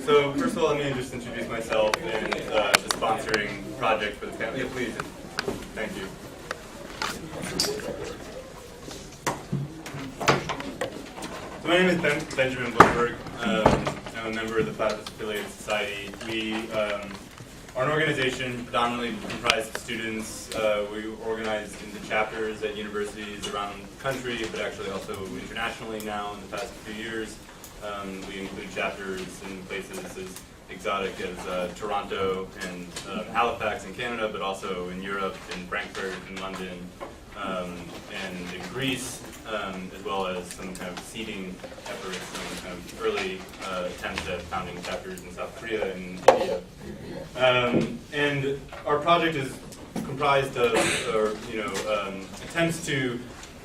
So first of all, let me just introduce myself and the sponsoring project for this panel. Yeah, please. Thank you. So my name is Benjamin Bloomberg. I'm a member of the Platypus Affiliated Society. We are an organization predominantly comprised of students. We organized into chapters at universities around the country, but actually also internationally now in the past few years. We include chapters in places as exotic as Toronto and Halifax in Canada, but also in Europe, in Frankfurt, in London, and in Greece, as well as some kind of seeding efforts, some kind of early attempts at founding chapters in South Korea and India. And our project is comprised of, attempts to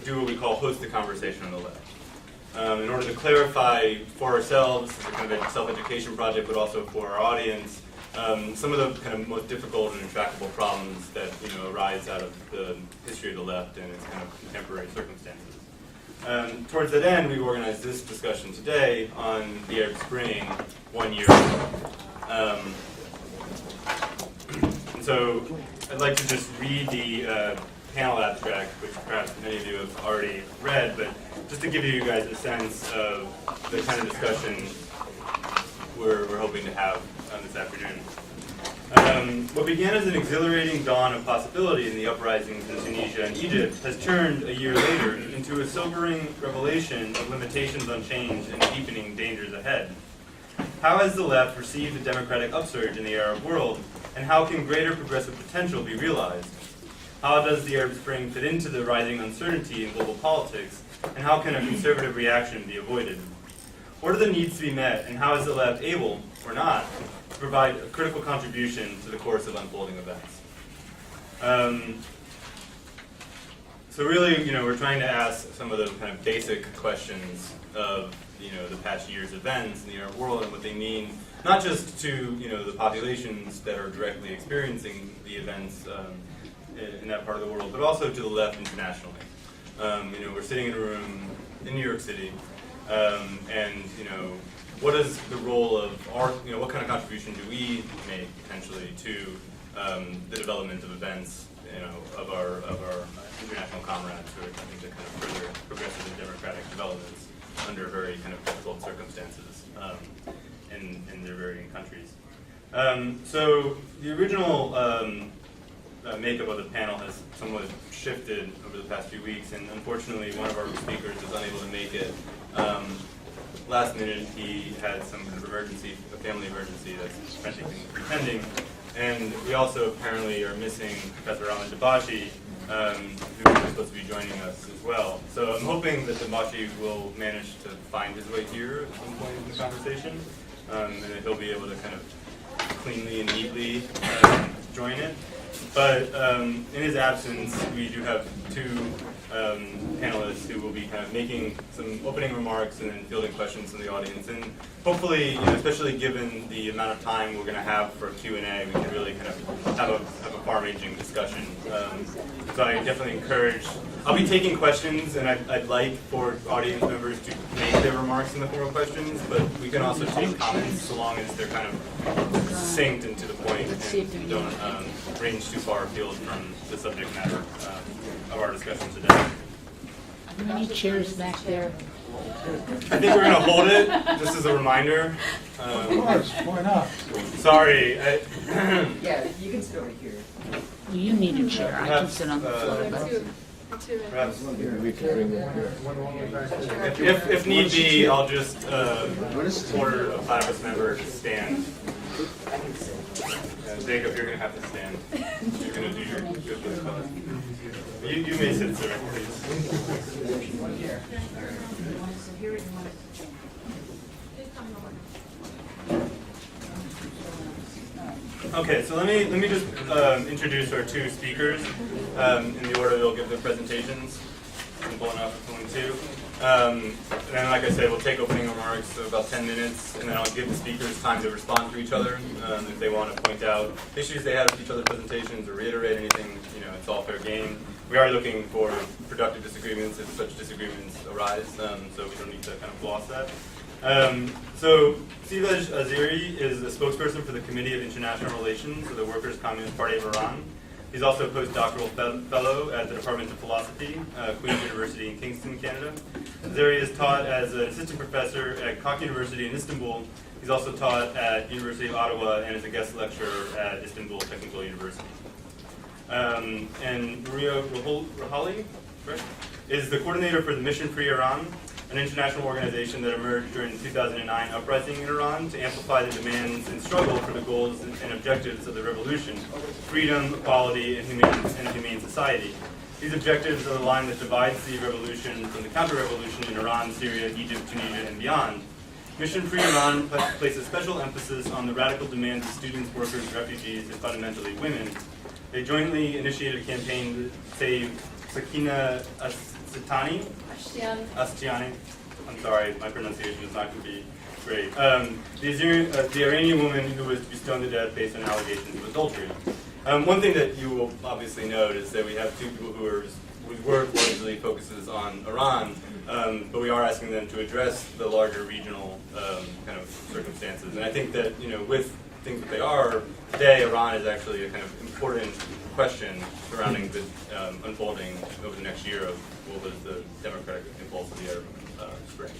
do what we call host the conversation on the left. In order to clarify for ourselves, as a kind of a self-education project, but also for our audience, some of the kind of most difficult and intractable problems that arise out of the history of the left and its kind of contemporary circumstances. Towards that end, we organized this discussion today on the Arab Spring 1 year ago. And so I'd like to just read the panel abstract, which perhaps many of you have already read, but just to give you guys a sense of the kind of discussion we're hoping to have this afternoon. What began as an exhilarating dawn of possibility in the uprisings in Tunisia and Egypt has turned a year later into a sobering revelation of limitations on change and deepening dangers ahead. How has the left received the democratic upsurge in the Arab world, and how can greater progressive potential be realized? How does the Arab Spring fit into the rising uncertainty in global politics, and how can a conservative reaction be avoided? What are the needs to be met, and how is the left able, or not, to provide a critical contribution to the course of unfolding events? So really, we're trying to ask some of the kind of basic questions of, the past year's events in the Arab world and what they mean, not just to, the populations that are directly experiencing the events in that part of the world, but also to the left internationally. We're sitting in a room in New York City, and what is the role of our, what kind of contribution do we make potentially to the development of events, of our international comrades who are attempting to kind of further progressive and democratic developments under very kind of difficult circumstances in their varying countries. So the original makeup of the panel has somewhat shifted over the past few weeks, and unfortunately one of our speakers is unable to make it. Last minute he had some kind of emergency, a family emergency that's pending, and we also apparently are missing Professor Ahmed Dabashi, who is supposed to be joining us as well. So I'm hoping that Dabashi will manage to find his way here at some point in the conversation, and that he'll be able to kind of cleanly and neatly join it. But in his absence, we do have two panelists who will be kind of making some opening remarks and then fielding questions from the audience. And hopefully, especially given the amount of time we're going to have for Q&A, we can really kind of have a far-ranging discussion. So I definitely encourage. I'll be taking questions, and I'd like for audience members to make their remarks in the form of questions, but we can also take comments so long as they're kind of succinct and to the point and don't range too far afield from the subject matter of our discussion today. How many chairs back there? I think we're going to hold it, just as a reminder. Of course, why not? Sorry. Yeah, you can sit over here. You need a chair. I can sit on the floor. But Perhaps, if need be, I'll just order a Platypus member to stand. Jacob, you're going to have to stand. You're going to do your good with cause. You may sit, sir, please. Okay, so let me just introduce our two speakers in the order they'll give their presentations. Simple enough, it's only two. And then, like I said, we'll take opening remarks, so about 10 minutes, and then I'll give the speakers time to respond to each other. If they want to point out issues they have with each other's presentations or reiterate anything, it's all fair game. We are looking for productive disagreements if such disagreements arise, so we don't need to kind of gloss that. So Siyaves Azeri is a spokesperson for the Committee of International Relations of the Workers' Communist Party of Iran. He's also a postdoctoral fellow at the Department of Philosophy, Koc University in Kingston, Canada. Azeri is taught as an assistant professor at Koc University in Istanbul. He's also taught at University of Ottawa and is a guest lecturer at Istanbul Technical University. And Maria Rahali is the coordinator for the Mission Free Iran, an international organization that emerged during the 2009 uprising in Iran to amplify the demands and struggle for the goals and objectives of the revolution: freedom, equality, and a humane society. These objectives are the line that divides the revolution from the counter-revolution in Iran, Syria, Egypt, Tunisia, and beyond. Mission Free Iran places special emphasis on the radical demands of students, workers, refugees, and fundamentally women. They jointly initiated a campaign to save Sakina Astiani. I'm sorry, my pronunciation is not going to be great. The Iranian woman who was to be stoned to death based on allegations of adultery. One thing that you will obviously note is that we have two people whose work largely focuses on Iran, but we are asking them to address the larger regional kind of circumstances. And I think that, with things that they are, today Iran is actually a kind of important question surrounding the unfolding over the next year of what was the democratic impulse of the Arab Spring.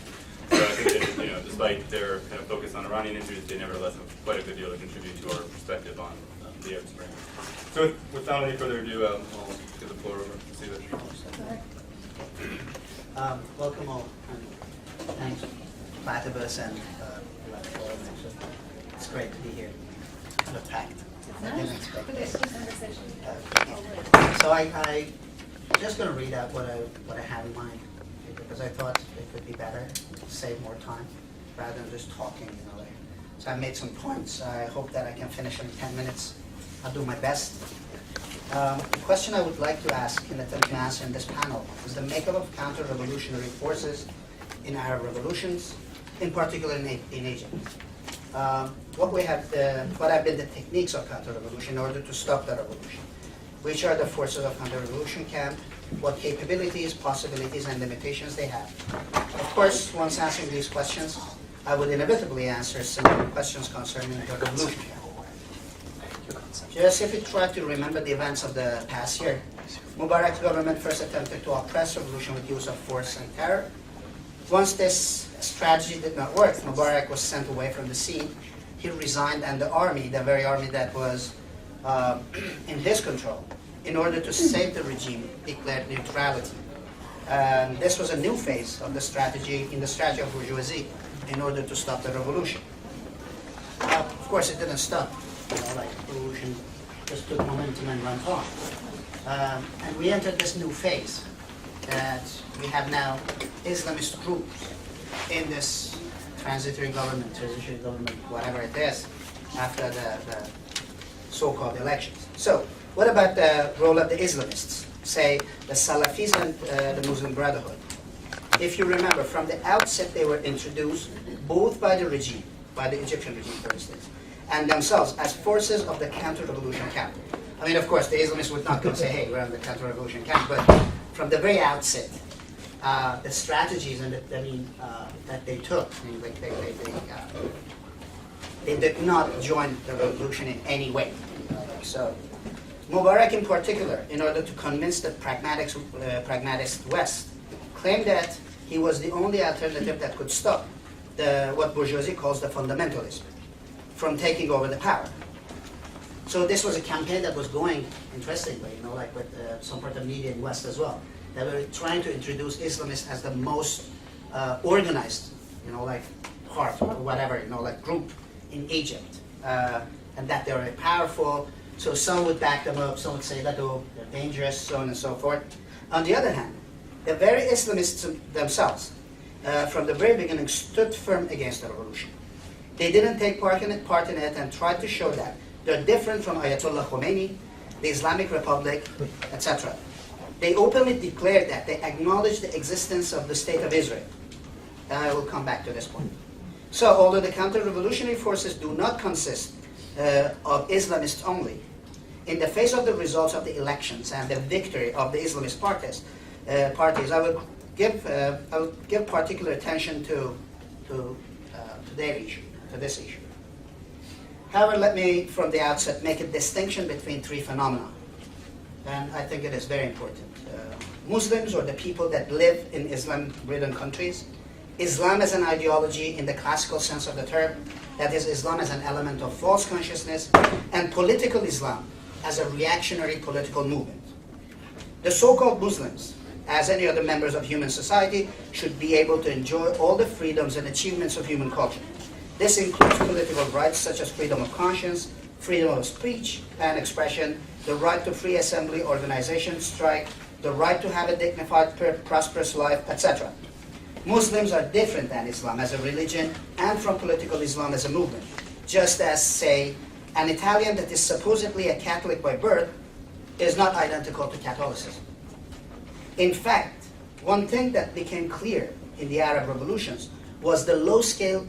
So I think that, despite their kind of focus on Iranian issues, they nevertheless have quite a good deal to contribute to our perspective on the Arab Spring. So without any further ado, I'll give the floor over to Siyaves. Welcome all, and thanks Platypus and it's great to be here. Kind of packed. I didn't expect this. So I'm just going to read out what I have in mind, because I thought it would be better to save more time rather than just talking. So I made some points. I hope that I can finish in 10 minutes. I'll do my best. The question I would like to ask and attempt to answer in this panel is the makeup of counter-revolutionary forces in Arab revolutions, in particular in Egypt. What have been the techniques of counter-revolution in order to stop the revolution? Which are the forces of counter-revolution camp? What capabilities, possibilities, and limitations they have? Of course, once answering these questions, I would inevitably answer similar questions concerning the revolution camp. Just if you try to remember the events of the past year, Mubarak's government first attempted to oppress revolution with use of force and terror. Once this strategy did not work, Mubarak was sent away from the scene. He resigned, and the army, the very army that was in his control, in order to save the regime, declared neutrality. This was a new phase of the strategy, in the strategy of bourgeoisie, in order to stop the revolution. Of course, it didn't stop. Revolution just took momentum and went on. And we entered this new phase that we have now Islamist groups in this transitional government, whatever it is, after the so-called elections. So, what about the role of the Islamists, say the Salafis and the Muslim Brotherhood? If you remember, from the outset they were introduced both by the regime, by the Egyptian regime, for instance, and themselves as forces of the counter-revolution camp. I mean, of course, the Islamists would not come say, hey, we're on the counter-revolution camp, but from the very outset, the strategies and that they took, they did not join the revolution in any way. So, Mubarak in particular, in order to convince the pragmatist West, claimed that he was the only alternative that could stop what bourgeoisie calls the fundamentalism from taking over the power. So this was a campaign that was going, interestingly, with some part of media in West as well. They were trying to introduce Islamists as the most organized, part or whatever, group in Egypt, and that they were powerful. So some would back them up, some would say that they're dangerous, so on and so forth. On the other hand, the very Islamists themselves, from the very beginning, stood firm against the revolution. They didn't take part in it and tried to show that they're different from Ayatollah Khomeini, the Islamic Republic, etc. They openly declared that they acknowledged the existence of the State of Israel. And I will come back to this point. So, although the counter-revolutionary forces do not consist of Islamists only, in the face of the results of the elections and the victory of the Islamist parties, I will give particular attention to to their issue, to this issue. However, let me, from the outset, make a distinction between three phenomena. And I think it is very important. Muslims, or the people that live in Islam-ridden countries, Islam as an ideology in the classical sense of the term, that is, Islam as an element of false consciousness, and political Islam as a reactionary political movement. The so-called Muslims, as any other members of human society, should be able to enjoy all the freedoms and achievements of human culture. This includes political rights such as freedom of conscience, freedom of speech and expression, the right to free assembly, organization, strike, the right to have a dignified, prosperous life, etc. Muslims are different than Islam as a religion and from political Islam as a movement, just as, say, an Italian that is supposedly a Catholic by birth is not identical to Catholicism. In fact, one thing that became clear in the Arab revolutions was the low-scale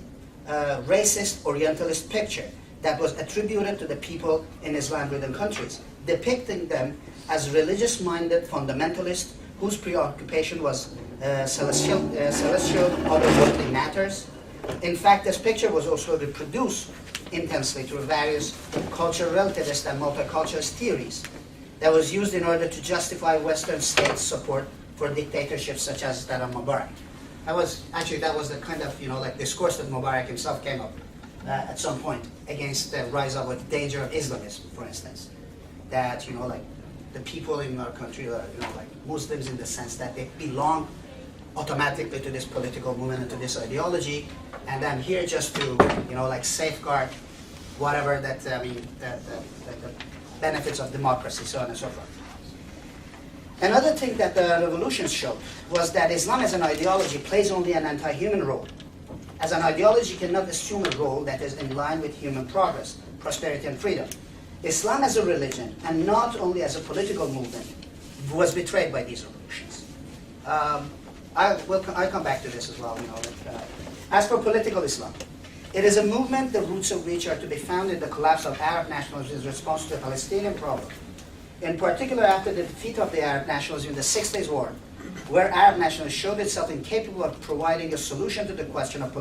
racist Orientalist picture that was attributed to the people in Islam-ridden countries, depicting them as religious-minded fundamentalists whose preoccupation was celestial, otherworldly matters. In fact, this picture was also reproduced intensely through various cultural relativist and multiculturalist theories that was used in order to justify Western states' support for dictatorships such as that of Mubarak. That was the kind of, discourse that Mubarak himself came up at some point against the rise of a danger of Islamism, for instance. That, the people in our country are, Muslims in the sense that they belong automatically to this political movement and to this ideology, and I'm here just to, safeguard whatever the benefits of democracy, so on and so forth. Another thing that the revolutions showed was that Islam as an ideology plays only an anti-human role. As an ideology cannot assume a role that is in line with human progress, prosperity, and freedom. Islam as a religion, and not only as a political movement, was betrayed by these revolutions. I come back to this as well. As for political Islam, it is a movement the roots of which are to be found in the collapse of Arab nationalism in response to the Palestinian problem. In particular, after the defeat of the Arab nationalism in the Six Days War, where Arab nationalism showed itself incapable of providing a solution to the question of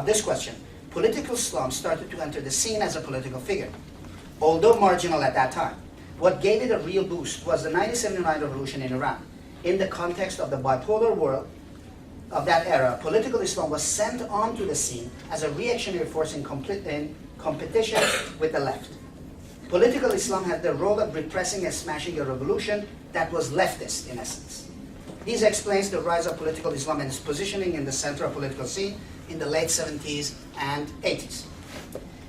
this question, political Islam started to enter the scene as a political figure, although marginal at that time. What gave it a real boost was the 1979 revolution in Iran. In the context of the bipolar world of that era, political Islam was sent onto the scene as a reactionary force in competition with the left. Political Islam had the role of repressing and smashing a revolution that was leftist in essence. This explains the rise of political Islam and its positioning in the center of political scene in the late 70s and 80s.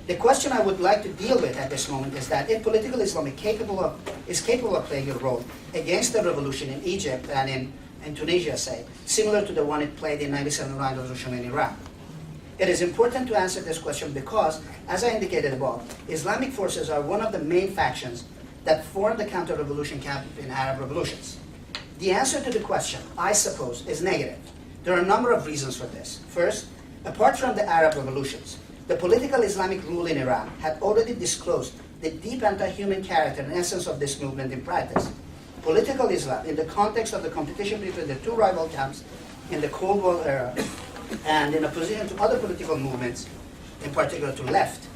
The question I would like to deal with at this moment is that if political Islam is capable of playing a role against the revolution in Egypt and in Tunisia, say, similar to the one it played in 1979 revolution in Iran. It is important to answer this question because, as I indicated above, Islamic forces are one of the main factions that form the counter-revolution camp in Arab revolutions. The answer to the question, I suppose, is negative. There are a number of reasons for this. First, apart from the Arab revolutions, the political Islamic rule in Iran had already disclosed the deep anti-human character and essence of this movement in practice. Political Islam, in the context of the competition between the two rival camps in the Cold War era, and in opposition to other political movements, in particular to left,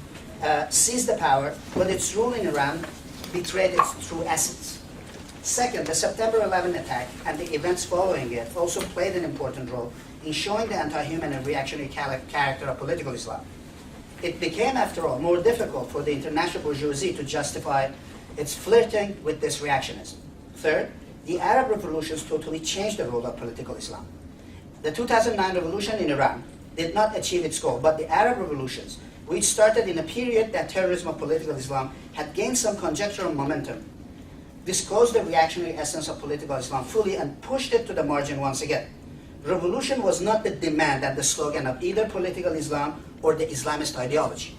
seized the power, but its rule in Iran betrayed its true essence. Second, the September 11 attack and the events following it also played an important role in showing the anti-human and reactionary character of political Islam. It became, after all, more difficult for the international bourgeoisie to justify its flirting with this reactionism. Third, the Arab revolutions totally changed the role of political Islam. The 2009 revolution in Iran did not achieve its goal, but the Arab revolutions, which started in a period that terrorism of political Islam had gained some conjectural momentum, disclosed the reactionary essence of political Islam fully and pushed it to the margin once again. Revolution was not the demand and the slogan of either political Islam or the Islamist ideology.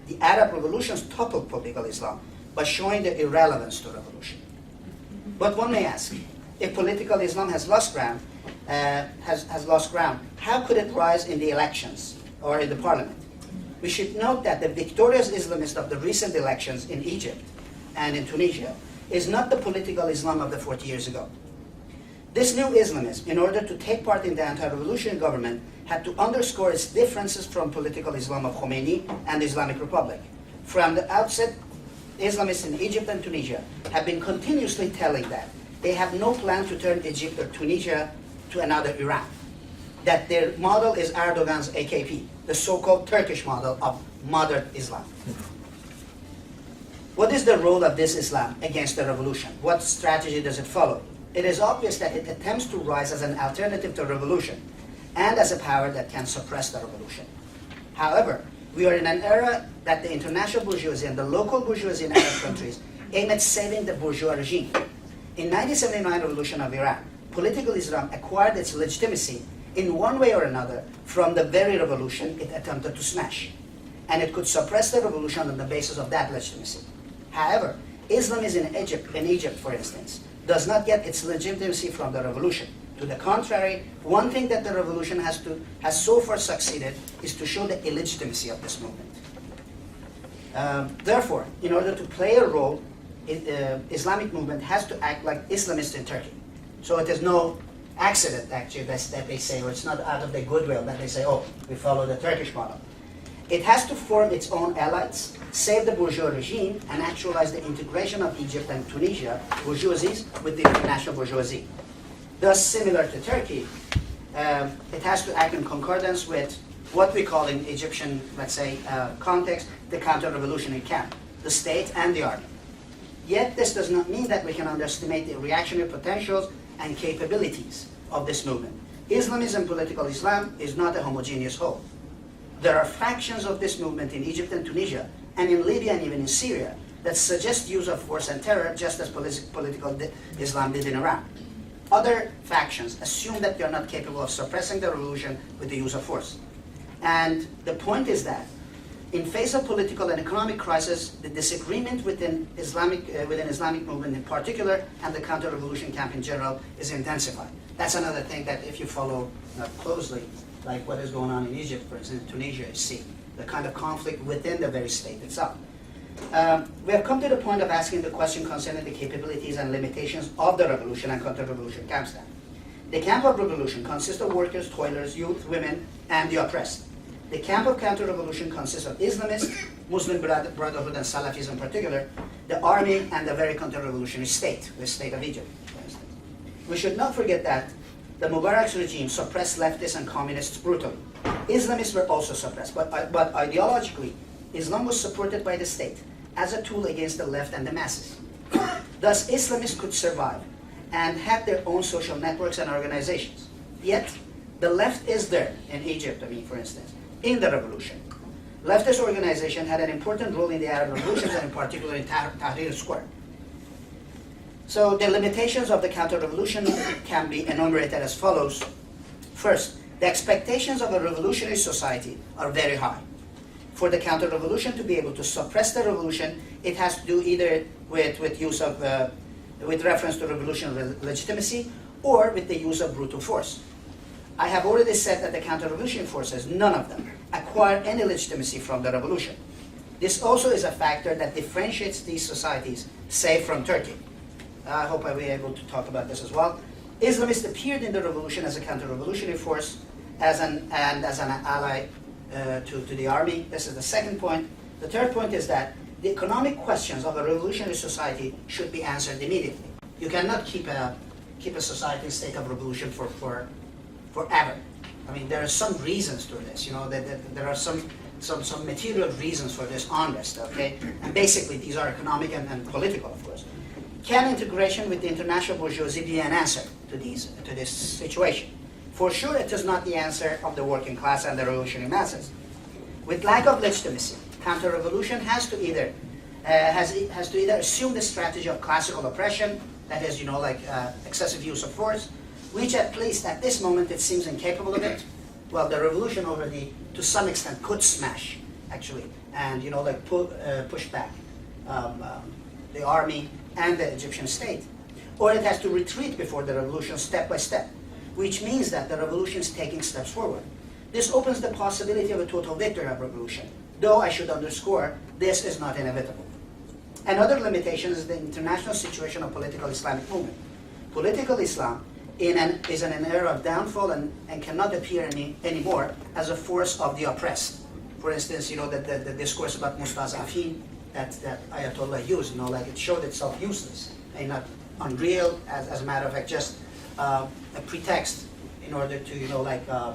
The Arab revolutions toppled political Islam by showing the irrelevance to revolution. But one may ask, if political Islam has lost ground, how could it rise in the elections or in the parliament? We should note that the victorious Islamist of the recent elections in Egypt and in Tunisia is not the political Islam of the 40 years ago. This new Islamism, in order to take part in the anti-revolutionary government, had to underscore its differences from political Islam of Khomeini and the Islamic Republic. From the outset, Islamists in Egypt and Tunisia have been continuously telling that they have no plan to turn Egypt or Tunisia to another Iran, that their model is Erdogan's AKP, the so-called Turkish model of modern Islam. What is the role of this Islam against the revolution? What strategy does it follow? It is obvious that it attempts to rise as an alternative to revolution and as a power that can suppress the revolution. However, we are in an era that the international bourgeoisie and the local bourgeoisie in Arab countries aim at saving the bourgeois regime. In 1979 revolution of Iran, political Islam acquired its legitimacy in one way or another from the very revolution it attempted to smash. And it could suppress the revolution on the basis of that legitimacy. However, Islamism in Egypt, for instance, does not get its legitimacy from the revolution. To the contrary, one thing that the revolution has so far succeeded is to show the illegitimacy of this movement. Therefore, in order to play a role, Islamic movement has to act like Islamists in Turkey. So it is no accident, actually, that they say, or it's not out of their goodwill that they say, oh, we follow the Turkish model. It has to form its own allies, save the bourgeois regime, and actualize the integration of Egypt and Tunisia bourgeoisies with the international bourgeoisie. Thus, similar to Turkey, it has to act in concordance with what we call in Egyptian, let's say, context, the counter-revolutionary camp, the state and the army. Yet, this does not mean that we can underestimate the reactionary potentials and capabilities of this movement. Islamism, political Islam, is not a homogeneous whole. There are factions of this movement in Egypt and Tunisia, and in Libya and even in Syria, that suggest use of force and terror just as political Islam did in Iran. Other factions assume that they are not capable of suppressing the revolution with the use of force. And the point is that in face of political and economic crisis, the disagreement within Islamic movement in particular and the counter-revolution camp in general is intensified. That's another thing that if you follow closely, like what is going on in Egypt, for instance, Tunisia, you see the kind of conflict within the very state itself. We have come to the point of asking the question concerning the capabilities and limitations of the revolution and counter-revolution camps then. The camp of revolution consists of workers, toilers, youth, women, and the oppressed. The camp of counter-revolution consists of Islamists, Muslim Brotherhood and Salafis in particular, the army, and the very counter-revolutionary state, the state of Egypt, for instance. We should not forget that the Mubarak's regime suppressed leftists and communists brutally. Islamists were also suppressed, but ideologically, Islam was supported by the state as a tool against the left and the masses. Thus, Islamists could survive and have their own social networks and organizations. Yet, the left is there in Egypt, for instance, in the revolution. Leftist organization had an important role in the Arab revolutions and in particular in Tahrir Square. So the limitations of the counter-revolution can be enumerated as follows. First, the expectations of a revolutionary society are very high. For the counter-revolution to be able to suppress the revolution, it has to do either with reference to revolutionary legitimacy or with the use of brutal force. I have already said that the counter-revolutionary forces, none of them, acquire any legitimacy from the revolution. This also is a factor that differentiates these societies, say, from Turkey. I hope I'll be able to talk about this as well. Islamists appeared in the revolution as a counter-revolutionary force and as an ally to the army. This is the second point. The third point is that the economic questions of a revolutionary society should be answered immediately. You cannot keep a society in state of revolution for forever. There are some reasons to this. There are some material reasons for this unrest. Okay, and basically these are economic and political, of course. Can integration with the international bourgeoisie be an answer to this situation? For sure, it is not the answer of the working class and the revolutionary masses. With lack of legitimacy, counter-revolution has to either assume the strategy of classical oppression, that is, excessive use of force, which at least at this moment it seems incapable of it. Well, the revolution already, to some extent, could smash, actually, and push back the army and the Egyptian state. Or it has to retreat before the revolution step by step, which means that the revolution is taking steps forward. This opens the possibility of a total victory of revolution, though I should underscore, this is not inevitable. Another limitation is the international situation of political Islamic movement. Political Islam is in an era of downfall and cannot appear anymore as a force of the oppressed. For instance, the discourse about Mustazafin that Ayatollah used, like it showed itself useless and not unreal, as a matter of fact, just a pretext in order to,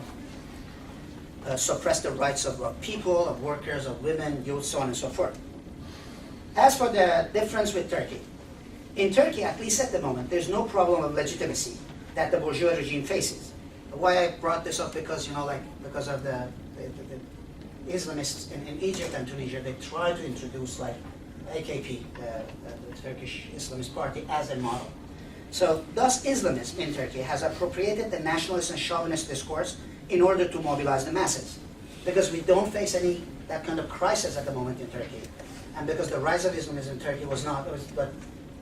suppress the rights of people, of workers, of women, youth, so on and so forth. As for the difference with Turkey, in Turkey, at least at the moment, there's no problem of legitimacy that the bourgeois regime faces. Why I brought this up, because, because of the Islamists in Egypt and Tunisia, they try to introduce AKP, the Turkish Islamist Party, as a model. So thus Islamism in Turkey has appropriated the nationalist and chauvinist discourse in order to mobilize the masses. Because we don't face that kind of crisis at the moment in Turkey. And because the rise of Islamism in Turkey but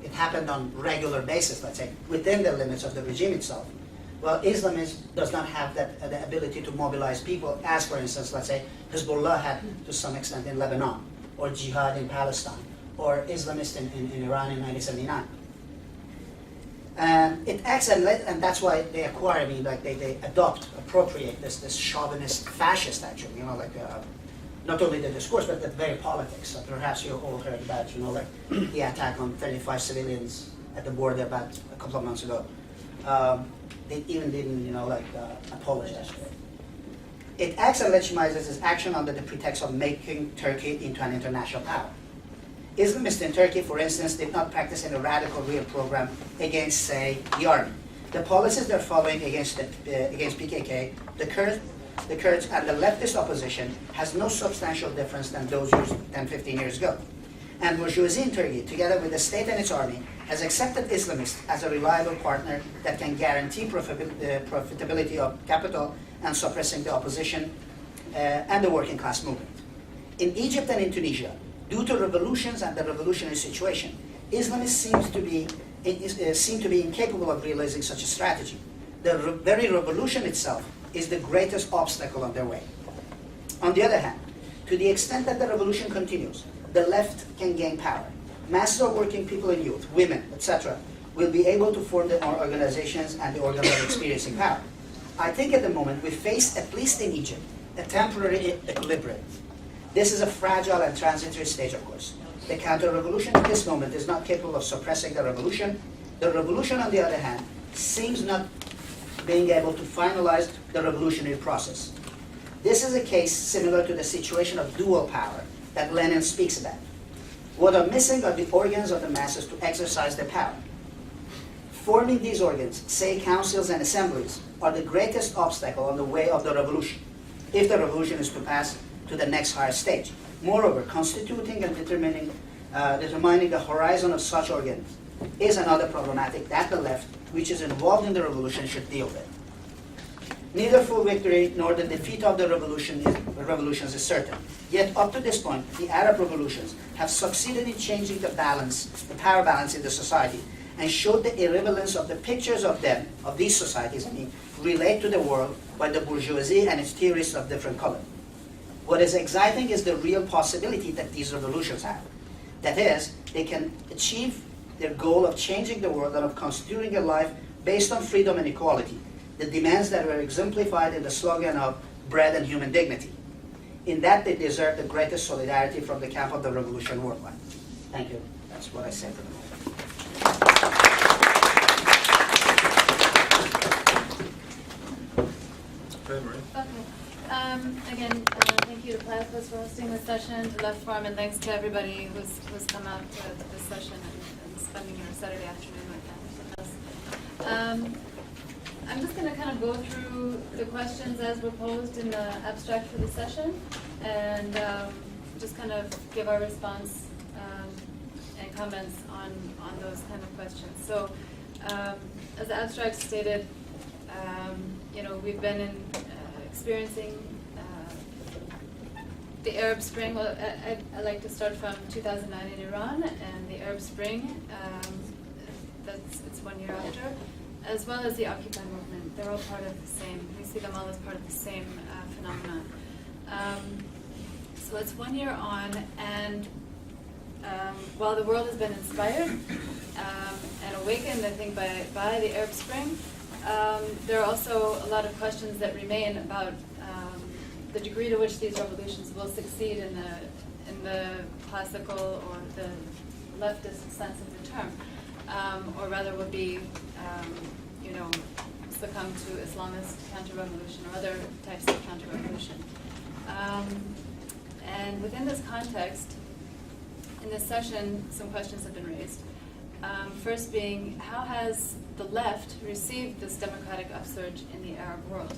it happened on regular basis, let's say, within the limits of the regime itself. Well, Islamism does not have the ability to mobilize people, as for instance, let's say, Hezbollah had to some extent in Lebanon, or Jihad in Palestine, or Islamists in Iran in 1979. It acts, and that's why they acquire, they appropriate this chauvinist, fascist, actually, not only the discourse, but the very politics. So perhaps you all heard about, the attack on 35 civilians at the border about a couple of months ago. They even didn't, apologize for it. It acts and legitimizes its action under the pretext of making Turkey into an international power. Islamists in Turkey, for instance, did not practice any radical real program against, say, the army. The policies they're following against PKK, the Kurds, and the leftist opposition has no substantial difference than those used 10, 15 years ago. And bourgeoisie in Turkey, together with the state and its army, has accepted Islamists as a reliable partner that can guarantee profitability of capital and suppressing the opposition and the working class movement. In Egypt and in Tunisia, due to revolutions and the revolutionary situation, Islamists seem to be incapable of realizing such a strategy. The very revolution itself is the greatest obstacle on their way. On the other hand, to the extent that the revolution continues, the left can gain power. Masses of working people and youth, women, etc., will be able to form their own organizations and the organ of experiencing power. I think at the moment we face, at least in Egypt, a temporary equilibrium. This is a fragile and transitory stage, of course. The counter-revolution at this moment is not capable of suppressing the revolution. The revolution, on the other hand, seems not being able to finalize the revolutionary process. This is a case similar to the situation of dual power that Lenin speaks about. What are missing are the organs of the masses to exercise their power. Forming these organs, say councils and assemblies, are the greatest obstacle on the way of the revolution, if the revolution is to pass to the next higher stage. Moreover, constituting and determining the horizon of such organs is another problematic that the left, which is involved in the revolution, should deal with. Neither full victory nor the defeat of the revolutions is certain. Yet up to this point, the Arab revolutions have succeeded in changing the power balance in the society, and showed the irrelevance of the pictures of them, of these societies, relate to the world by the bourgeoisie and its theorists of different color. What is exciting is the real possibility that these revolutions have. That is, they can achieve their goal of changing the world and of constituting a life based on freedom and equality, the demands that were exemplified in the slogan of bread and human dignity. In that, they deserve the greatest solidarity from the camp of the revolution worldwide. Thank you. That's what I say for the moment. Again, thank you to Platypus for hosting this session, to Left Forum, and thanks to everybody who's come out to this session and spending your Saturday afternoon with us. I'm just going to kind of go through the questions as proposed in the abstract for the session, and just kind of give our response and comments on those kind of questions. So, as the abstract stated, we've been experiencing the Arab Spring. Well, I'd like to start from 2009 in Iran and the Arab Spring. It's 1 year after, as well as the Occupy movement. They're all part of the same. We see them all as part of the same phenomenon. So it's 1 year on, and while the world has been inspired and awakened, I think, by the Arab Spring, there are also a lot of questions that remain about the degree to which these revolutions will succeed in the classical or the leftist sense of the term, or rather would be, succumb to Islamist counter-revolution or other types of counter-revolution. And within this context, in this session, some questions have been raised. First being, how has the left received this democratic upsurge in the Arab world?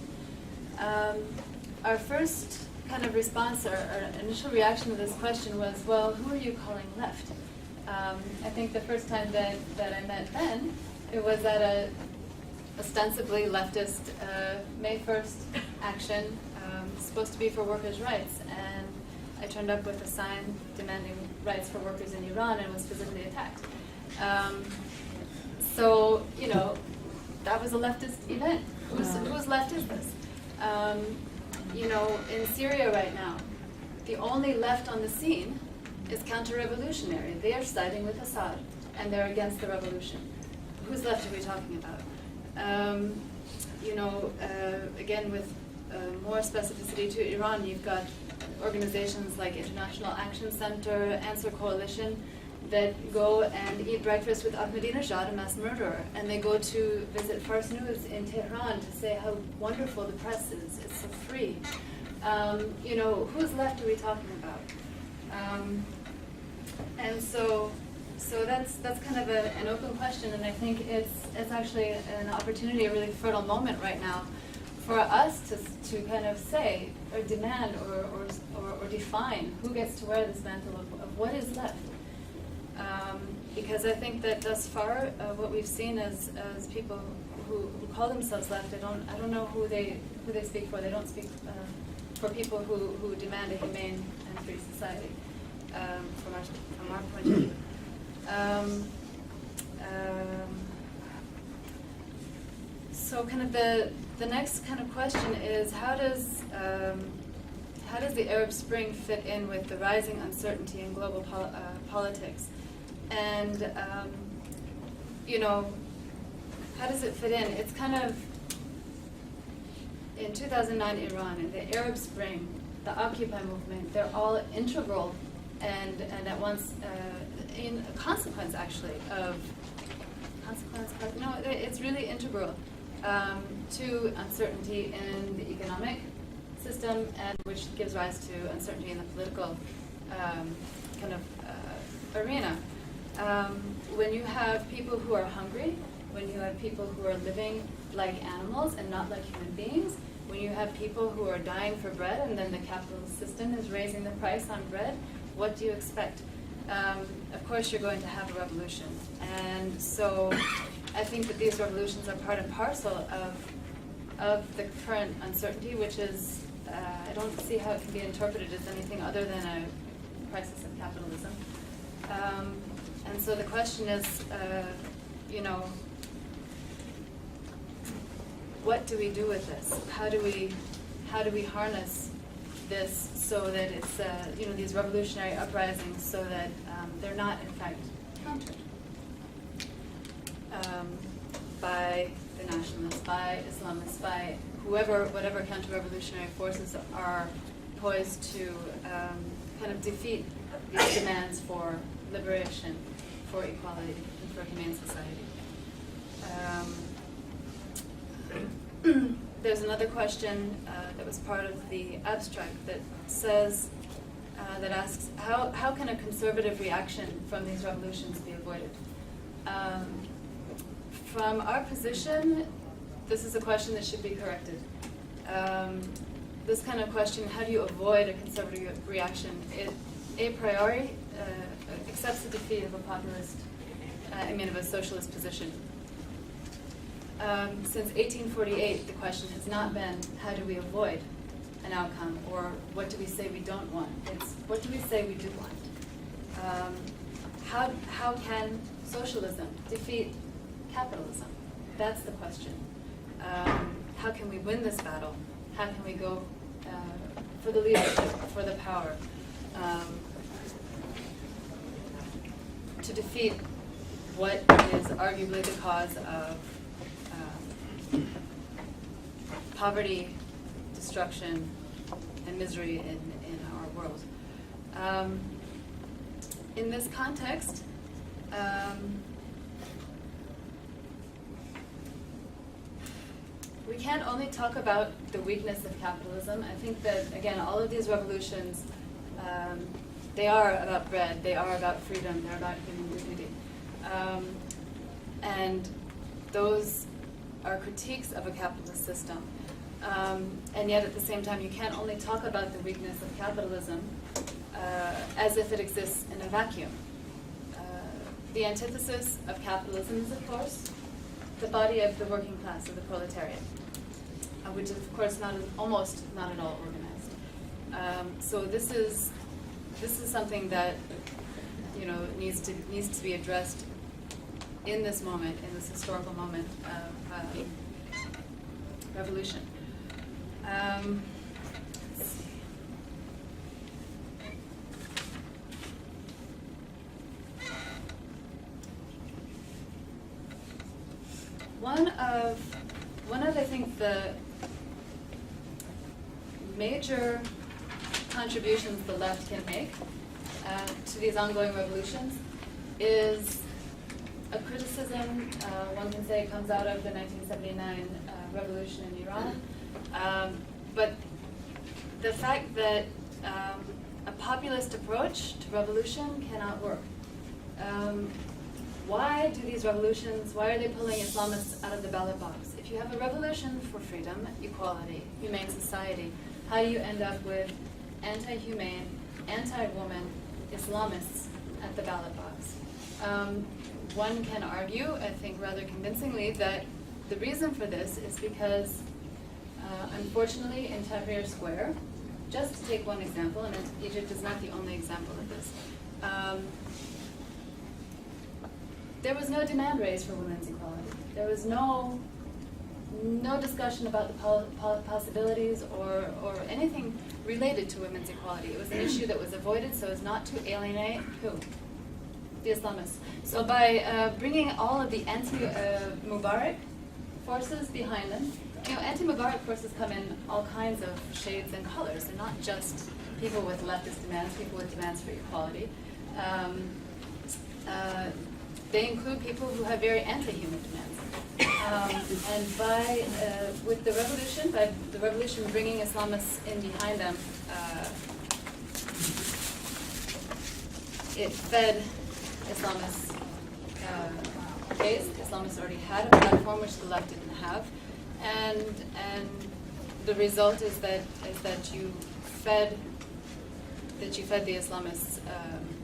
Our first kind of response, or initial reaction to this question was, well, who are you calling left? I think the first time that I met Ben, it was at a ostensibly leftist May 1st action, supposed to be for workers' rights, and I turned up with a sign demanding rights for workers in Iran and was physically attacked. So, that was a leftist event. Whose left is this? In Syria right now, the only left on the scene is counter-revolutionary. They are siding with Assad, and they're against the revolution. Whose left are we talking about? Again, with more specificity to Iran, you've got organizations like International Action Center, Answer Coalition, that go and eat breakfast with Ahmadinejad, a mass murderer, and they go to visit Fars News in Tehran to say how wonderful the press is, it's so free. Whose left are we talking about? And so that's kind of an open question, and I think it's actually an opportunity, a really fertile moment right now for us to kind of say or demand or define who gets to wear this mantle of what is left. Because I think that thus far, what we've seen as people who call themselves left, I don't know who they speak for. They don't speak for people who demand a humane and free society, from our point of view. So kind of the next kind of question is, how does the Arab Spring fit in with the rising uncertainty in global politics? And, how does it fit in? It's kind of, in 2009 Iran, and the Arab Spring, the Occupy movement, they're all integral and at once in a consequence, actually, it's really integral to uncertainty in the economic system, and which gives rise to uncertainty in the political arena. When you have people who are hungry, when you have people who are living like animals and not like human beings, when you have people who are dying for bread and then the capitalist system is raising the price on bread, what do you expect? Of course you're going to have a revolution. And so I think that these revolutions are part and parcel of the current uncertainty, which is, I don't see how it can be interpreted as anything other than a crisis of capitalism. And so the question is, what do we do with this? How do we harness this so that it's these revolutionary uprisings, so that they're not in fact countered by the nationalists, by Islamists, by whatever counter-revolutionary forces are poised to kind of defeat these demands for liberation, for equality, and for a humane society. There's another question that was part of the abstract that says, that asks, how can a conservative reaction from these revolutions be avoided? From our position, this is a question that should be corrected. This kind of question, how do you avoid a conservative reaction? It a priori accepts the defeat of a populist, of a socialist position. Since 1848, the question has not been, how do we avoid an outcome, or what do we say we don't want? It's, what do we say we do want? How can socialism defeat capitalism? That's the question. How can we win this battle? How can we go for the leadership, for the power, to defeat what is arguably the cause of poverty, destruction, and misery in our world. In this context, we can't only talk about the weakness of capitalism. I think that, again, all of these revolutions, they are about bread, they are about freedom, they're about human dignity. And those are critiques of a capitalist system. And yet at the same time, you can't only talk about the weakness of capitalism as if it exists in a vacuum. The antithesis of capitalism is, of course, the body of the working class, of the proletariat, which is, of course, almost not at all organized. So this is something that needs to be addressed in this moment, in this historical moment of revolution. Let's see. One of I think the major contributions the left can make to these ongoing revolutions is a criticism, one can say, comes out of the 1979 revolution in Iran, but the fact that a populist approach to revolution cannot work. Why do these revolutions, why are they pulling Islamists out of the ballot box? If you have a revolution for freedom, equality, humane society, how do you end up with anti-humane, anti-woman Islamists at the ballot box? One can argue, I think rather convincingly, that the reason for this is because, unfortunately, in Tahrir Square, just to take one example, and Egypt is not the only example of this, there was no demand raised for women's equality. There was no discussion about the possibilities or anything related to women's equality. It was an issue that was avoided so as not to alienate who? The Islamists. So by bringing all of the anti-Mubarak forces behind them, anti-Mubarak forces come in all kinds of shades and colors. They're not just people with leftist demands, people with demands for equality. They include people who have very anti-human demands. And with the revolution bringing Islamists in behind them, it fed Islamists' base. Islamists already had a platform which the left didn't have, and the result is that you fed the Islamists'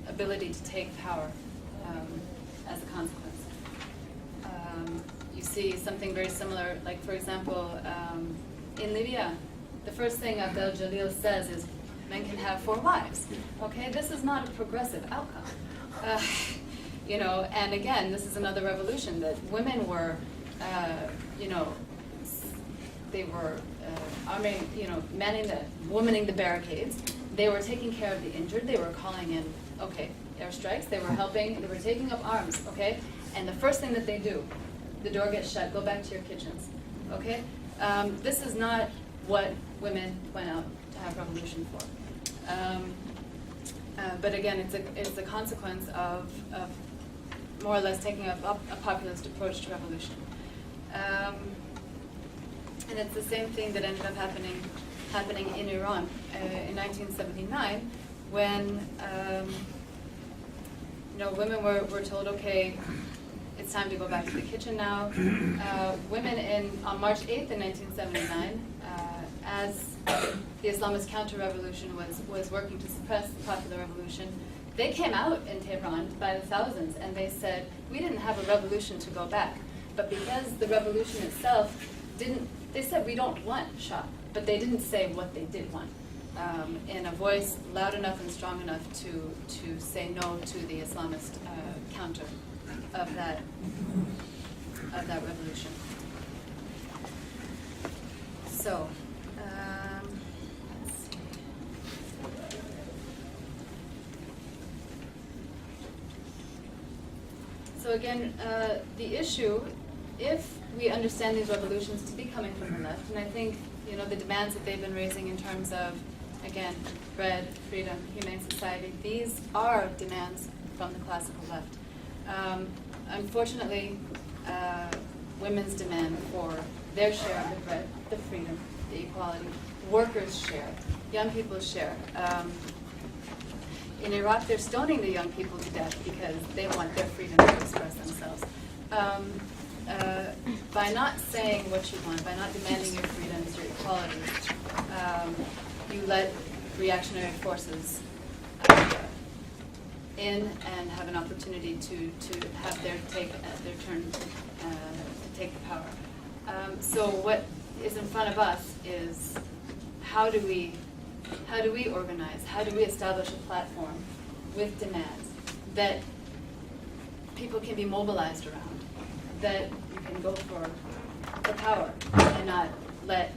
ability to take power. As a consequence. You see something very similar, like for example, in Libya, the first thing Abdel Jalil says is, men can have 4 wives. Okay, this is not a progressive outcome. And again, this is another revolution that women were, they were womaning the barricades. They were taking care of the injured. They were calling in, airstrikes. They were helping. They were taking up arms. And the first thing that they do, the door gets shut. Go back to your kitchens. This is not what women went out to have revolution for. But again, it's a consequence of more or less taking up a populist approach to revolution. And it's the same thing that ended up happening in Iran in 1979 when women were told, okay, it's time to go back to the kitchen now. Women on March 8th in 1979, as the Islamist counter-revolution was working to suppress the popular revolution, they came out in Tehran by the thousands and they said, we didn't have a revolution to go back, but because the revolution itself they said we don't want Shah, but they didn't say what they did want. In a voice loud enough and strong enough to say no to the Islamist counter of that revolution. So, let's see. So again, the issue, if we understand these revolutions to be coming from the left, and I think, you know, the demands that they've been raising in terms of, again, bread, freedom, humane society, these are demands from the classical left. Unfortunately, women's demand for their share of the bread, the freedom, the equality, workers' share, young people's share. In Iraq, they're stoning the young people to death because they want their freedom to express themselves. By not saying what you want, by not demanding your freedoms, your equalities, you let reactionary forces in and have an opportunity to have their turn to take the power. So what is in front of us is how do we organize? How do we establish a platform with demands that people can be mobilized around, that you can go for the power and not let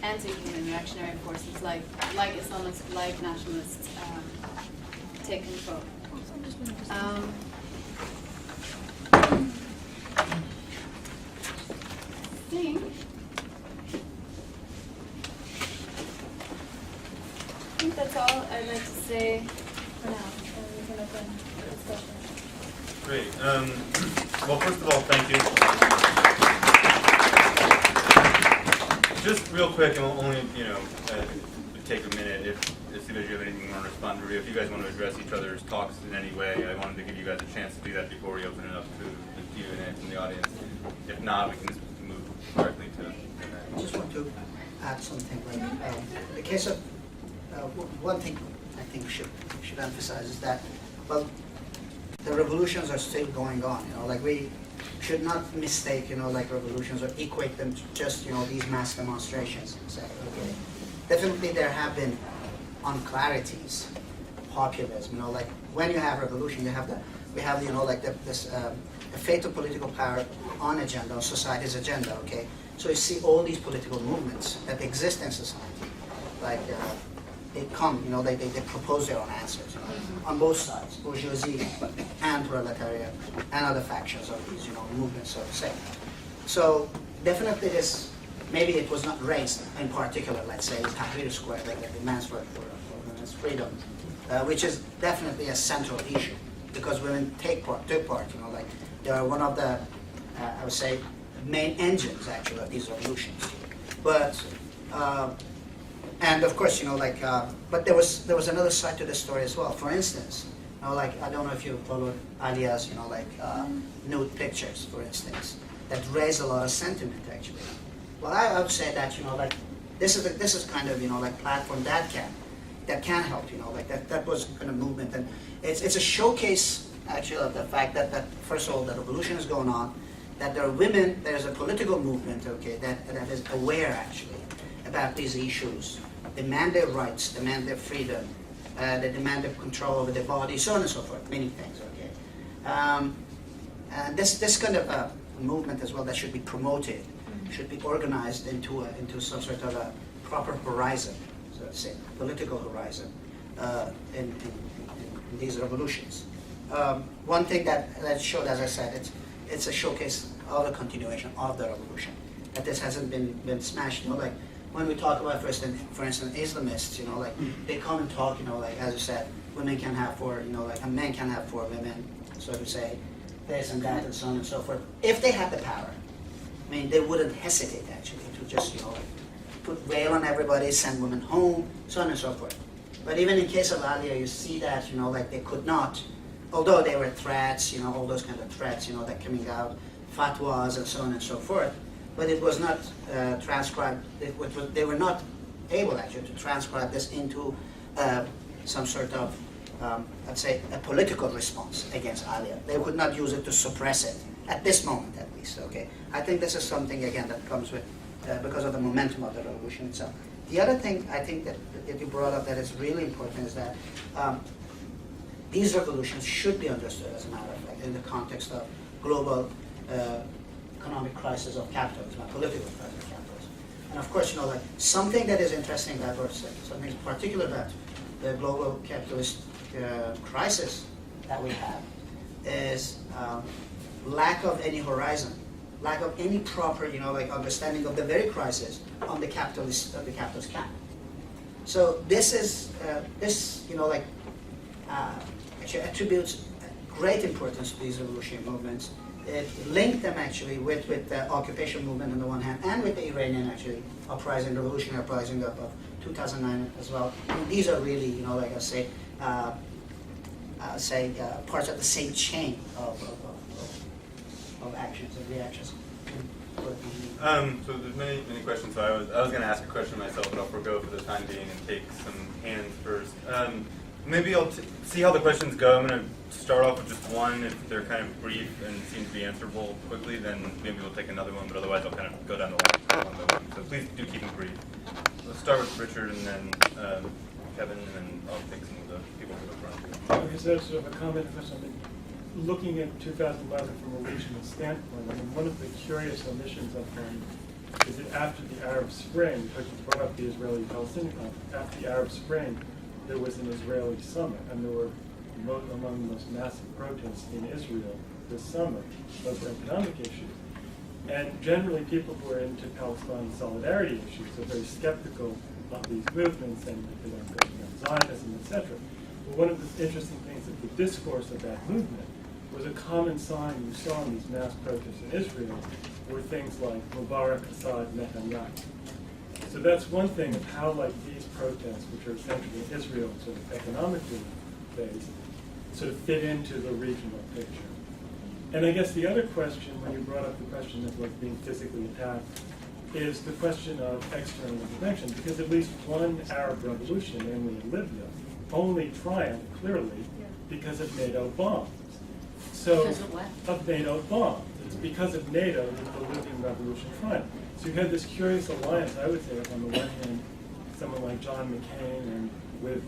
anti-human reactionary forces like Islamists, like nationalists take control. I think that's all I'd like to say for now, and we can open the discussion. Great. Well, first of all, thank you. Just real quick, and we'll only, take a minute if you have anything you want to respond to, if you guys want to address each other's talks in any way. I wanted to give you guys a chance to do that before we open it up to the Q&A from the audience. If not, we can just move directly to I just want to add something. Like, the case of one thing I think we should emphasize is that, well, the revolutions are still going on. Like we should not mistake, like revolutions or equate them to just, these mass demonstrations. So, okay, definitely there have been unclarities, populism. Like when you have revolution, we have this the fate of political power on agenda, on society's agenda. Okay, so you see all these political movements that exist in society, like. They come, they propose their own answers, on both sides, bourgeoisie and proletariat, and other factions of these, movements, so to say. So definitely this, maybe it was not raised in particular, let's say, Tahrir Square, like the demands for women's freedom, which is definitely a central issue, because women took part, like they are one of the, I would say, main engines, actually, of these revolutions. But, and of course, but there was another side to the story as well. For instance, I don't know if you followed Alia's, nude pictures, for instance, that raised a lot of sentiment actually. Well, I would say that this is kind of platform that can help. That was kind of movement, and it's a showcase actually of the fact that first of all the revolution is going on, that there are women, there's a political movement, okay, that is aware actually about these issues. Demand their rights, demand their freedom, they demand their control over their body, so on and so forth, many things, okay. And this kind of a movement as well that should be promoted, should be organized into some sort of a proper horizon, so to say, political horizon in these revolutions. One thing that showed, as I said, it's a showcase of the continuation of the revolution, that this hasn't been smashed, like, when we talk about, for instance, Islamists, they come and talk, as you said, women can have four, a man can have 4 women, so to say, this and that and so on and so forth. If they had the power, I mean, they wouldn't hesitate actually to just, put rail on everybody, send women home, so on and so forth. But even in case of Alia, you see that, they could not, although there were threats, all those kind of threats, that coming out, fatwas and so on and so forth. But it was not transcribed, they were not able actually to transcribe this into some sort of, I'd say, a political response against Alia. They could not use it to suppress it, at this moment at least, okay? I think this is something, again, that comes with, because of the momentum of the revolution itself. The other thing I think that you brought up that is really important is that these revolutions should be understood, as a matter of fact, in the context of global economic crisis of capitalism, a political crisis of capitalism. And of course, something that is interesting about, or something particular about the global capitalist crisis that we have is lack of any horizon lack of any proper, understanding of the very crisis on the capitalist camp. So this is actually attributes great importance to these revolutionary movements. It linked them actually with the occupation movement on the one hand, and with the Iranian revolutionary uprising of 2009 as well. And these are really, parts of the same chain of actions and reactions. So there's many questions. So I was going to ask a question myself, but I'll forego for the time being and take some hands first. Maybe I'll see how the questions go. I'm going to start off with just one. If they're kind of brief and seem to be answerable quickly, then maybe we'll take another one. But otherwise, I'll kind of go down the line one by one. So please do keep them brief. Let's start with Richard, and then Kevin, and then I'll take some of the people who are front. Okay, so sort of a comment first. Looking at 2011 from a regional standpoint, one of the curious omissions I find is that after the Arab Spring, because you brought up the Israeli-Palestinian conflict, after the Arab Spring, there was an Israeli summit, and there were among the most massive protests in Israel this summer over economic issues. And generally, people who are into Palestine solidarity issues are very skeptical of these movements and they don't go to Zionism, etc. But one of the interesting things of the discourse of that movement was a common sign you saw in these mass protests in Israel were things like Mubarak, Assad, Netanyahu. So that's one thing of how, these protests, which are essentially in Israel, sort of economically based, sort of fit into the regional picture. And I guess the other question, when you brought up the question of being physically attacked, is the question of external intervention, because at least one Arab revolution, namely in Libya, only triumphed clearly because of NATO bombs. So, Because of what? Of NATO bombs. It's because of NATO that the Libyan revolution triumphed. So you had this curious alliance, I would say, on the one hand, someone like John McCain, and with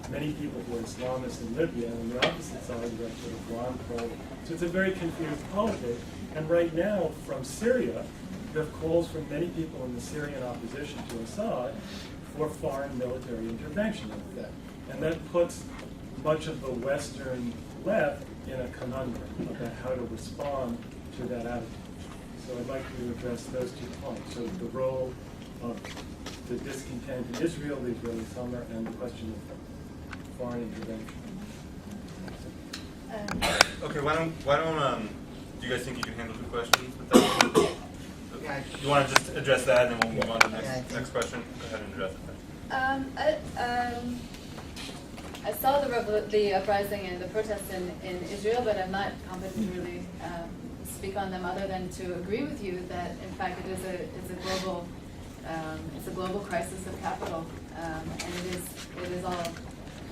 many people who are Islamists in Libya, and on the opposite side, you have sort of Doran pro. So it's a very confused politics. And right now, from Syria, you have calls from many people in the Syrian opposition to Assad for foreign military intervention, in effect. And that puts much of the Western left in a conundrum about how to respond to that attitude. So I'd like to address those 2 points. So the role of the discontent in Israel, the Israeli summer, and the question of foreign intervention. Okay, why don't do you guys think you can handle 2 questions with that? Yeah. You want to just address that, and then we'll move on to the next question? Go ahead and address it. I saw the uprising and the protests in Israel, but I'm not competent to really speak on them other than to agree with you that in fact it is a global crisis of capital, and it is all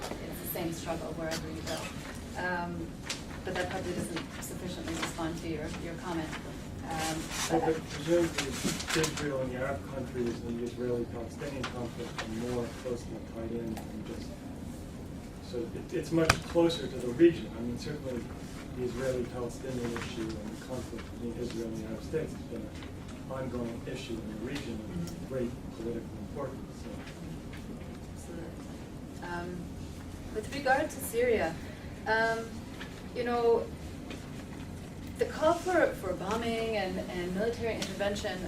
it's the same struggle wherever you go. But that probably doesn't sufficiently respond to your comment. But presumably Israel and the Arab countries and the Israeli-Palestinian conflict are more closely tied in than just. So it's much closer to the region. I mean, certainly the Israeli-Palestinian issue and the conflict between Israel and the Arab states has been an ongoing issue in the region of great political importance. So. With regard to Syria, the call for bombing and military intervention,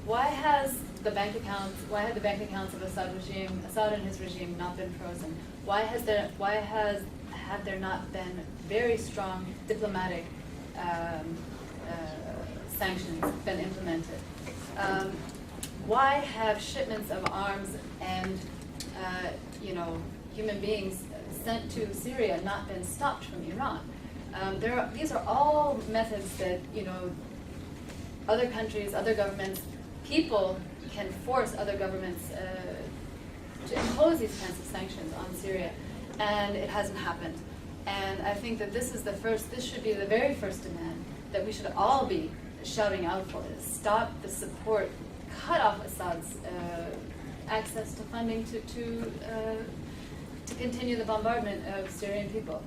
why had the bank accounts of Assad and his regime not been frozen? Why have there not been very strong diplomatic sanctions been implemented? Why have shipments of arms and human beings sent to Syria not been stopped from Iran? These are all methods that other countries, other governments, people can force other governments to impose these kinds of sanctions on Syria, and it hasn't happened. And I think that this should be the very first demand that we should all be shouting out for: is stop the support, cut off Assad's access to funding to continue the bombardment of Syrian people.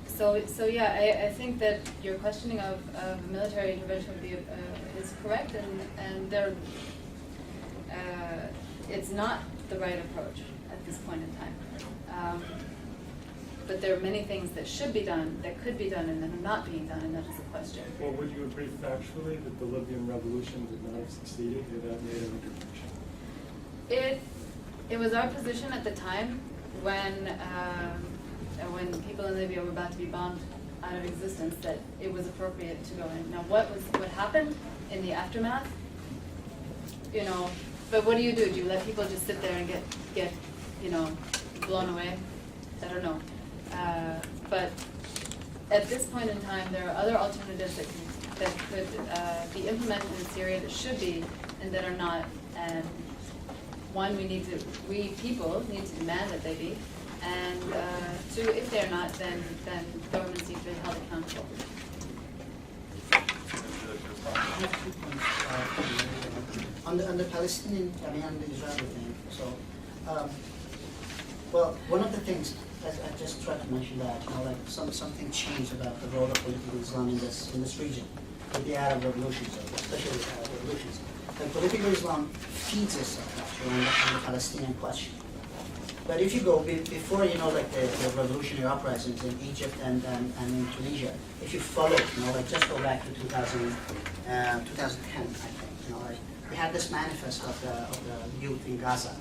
So yeah, I think that your questioning of military intervention is correct, and it's not the right approach at this point in time. but there are many things that should be done, that could be done, and that are not being done, and that is the question. Well, would you agree factually that the Libyan revolution did not have succeeded without NATO intervention? It was our position at the time when people in Libya were about to be bombed out of existence that it was appropriate to go in. Now, what happened in the aftermath? You know, but what do you do? Do you let people just sit there and get blown away? I don't know. But at this point in time, there are other alternatives that could be implemented in Syria that should be and that are not. And one, we people need to demand that they be. And two, if they're not, then governments need to be held accountable. I have 2 points. On the Palestinian, on the Israeli thing. So, well, one of the things, I just tried to mention that, something changed about the role of political Islam in this region, with the Arab revolutions, especially the Arab revolutions. Like, political Islam feeds itself actually on the Palestinian question. But if you go before, the revolutionary uprisings in Egypt and in Tunisia, if you follow, just go back to 2010, I think, we had this manifest of the youth in Gaza.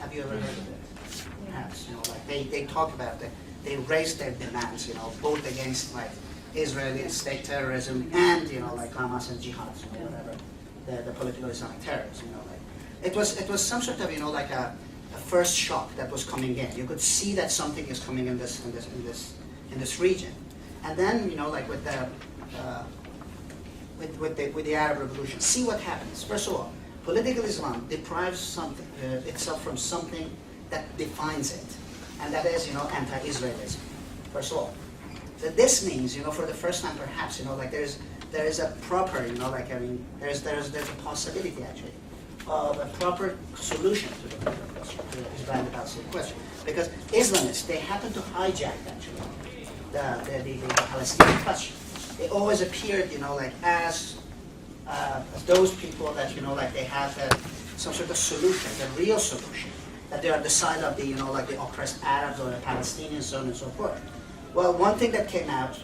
Have you ever heard of it? Perhaps, they talk about it. They raised their demands, both against Israeli state terrorism and, Hamas and jihad, whatever, the political Islamic terrorism, It was some sort of, a first shock that was coming in. You could see that something is coming in this region, and then with the Arab Revolution, see what happens. First of all, political Islam deprives itself from something that defines it, and that is anti-Israelism. First of all, so this means for the first time perhaps there is a proper there's a possibility actually of a proper solution to the Israeli-Palestinian question. Because Islamists, they happen to hijack actually the Palestinian question. They always appeared, as those people that, they have some sort of solution, the real solution, that they are the side of the, the oppressed Arabs or the Palestinians, so on and so forth. Well, one thing that came out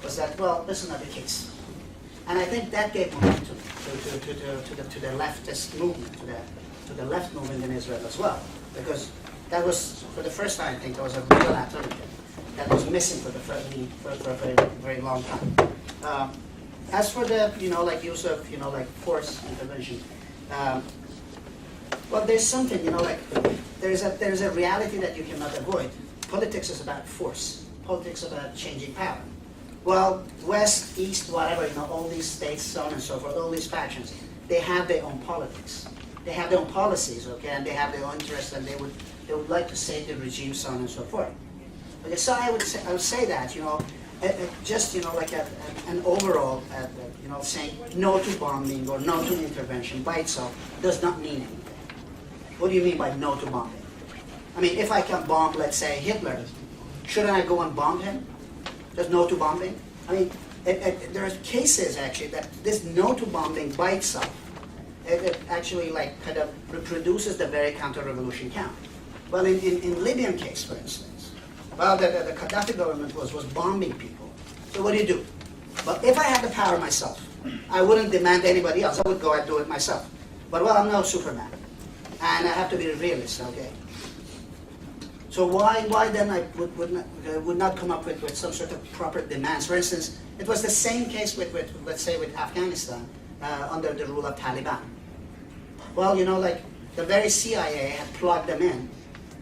was that, well, this is not the case. And I think that gave momentum to the leftist movement, to the left movement in Israel as well, because that was, for the first time, I think, there was a real alternative that was missing for a very, very long time. As for the, use of, force intervention, well, there's something, there's a reality that you cannot avoid. Politics is about force. Politics is about changing power. Well, West, East, whatever, all these states, so on and so forth, all these factions, they have their own politics. They have their own policies, okay, and they have their own interests, and they would like to save the regime, so on and so forth. Okay, so I would say that, just, an overall, saying no to bombing or no to intervention by itself does not mean anything. What do you mean by no to bombing? I mean, if I can bomb, let's say, Hitler, shouldn't I go and bomb him? Just no to bombing? I mean, there are cases, actually, that this no to bombing by itself, it actually, kind of reproduces the very counter-revolution count. Well, in Libyan case, for instance, well, the Gaddafi government was bombing people. So what do? Well, if I had the power myself, I wouldn't demand anybody else. I would go and do it myself. But, well, I'm no Superman. And I have to be a realist, okay? So why then I would not come up with some sort of proper demands? For instance, it was the same case with let's say, with Afghanistan under the rule of Taliban. Well, the very CIA had plugged them in.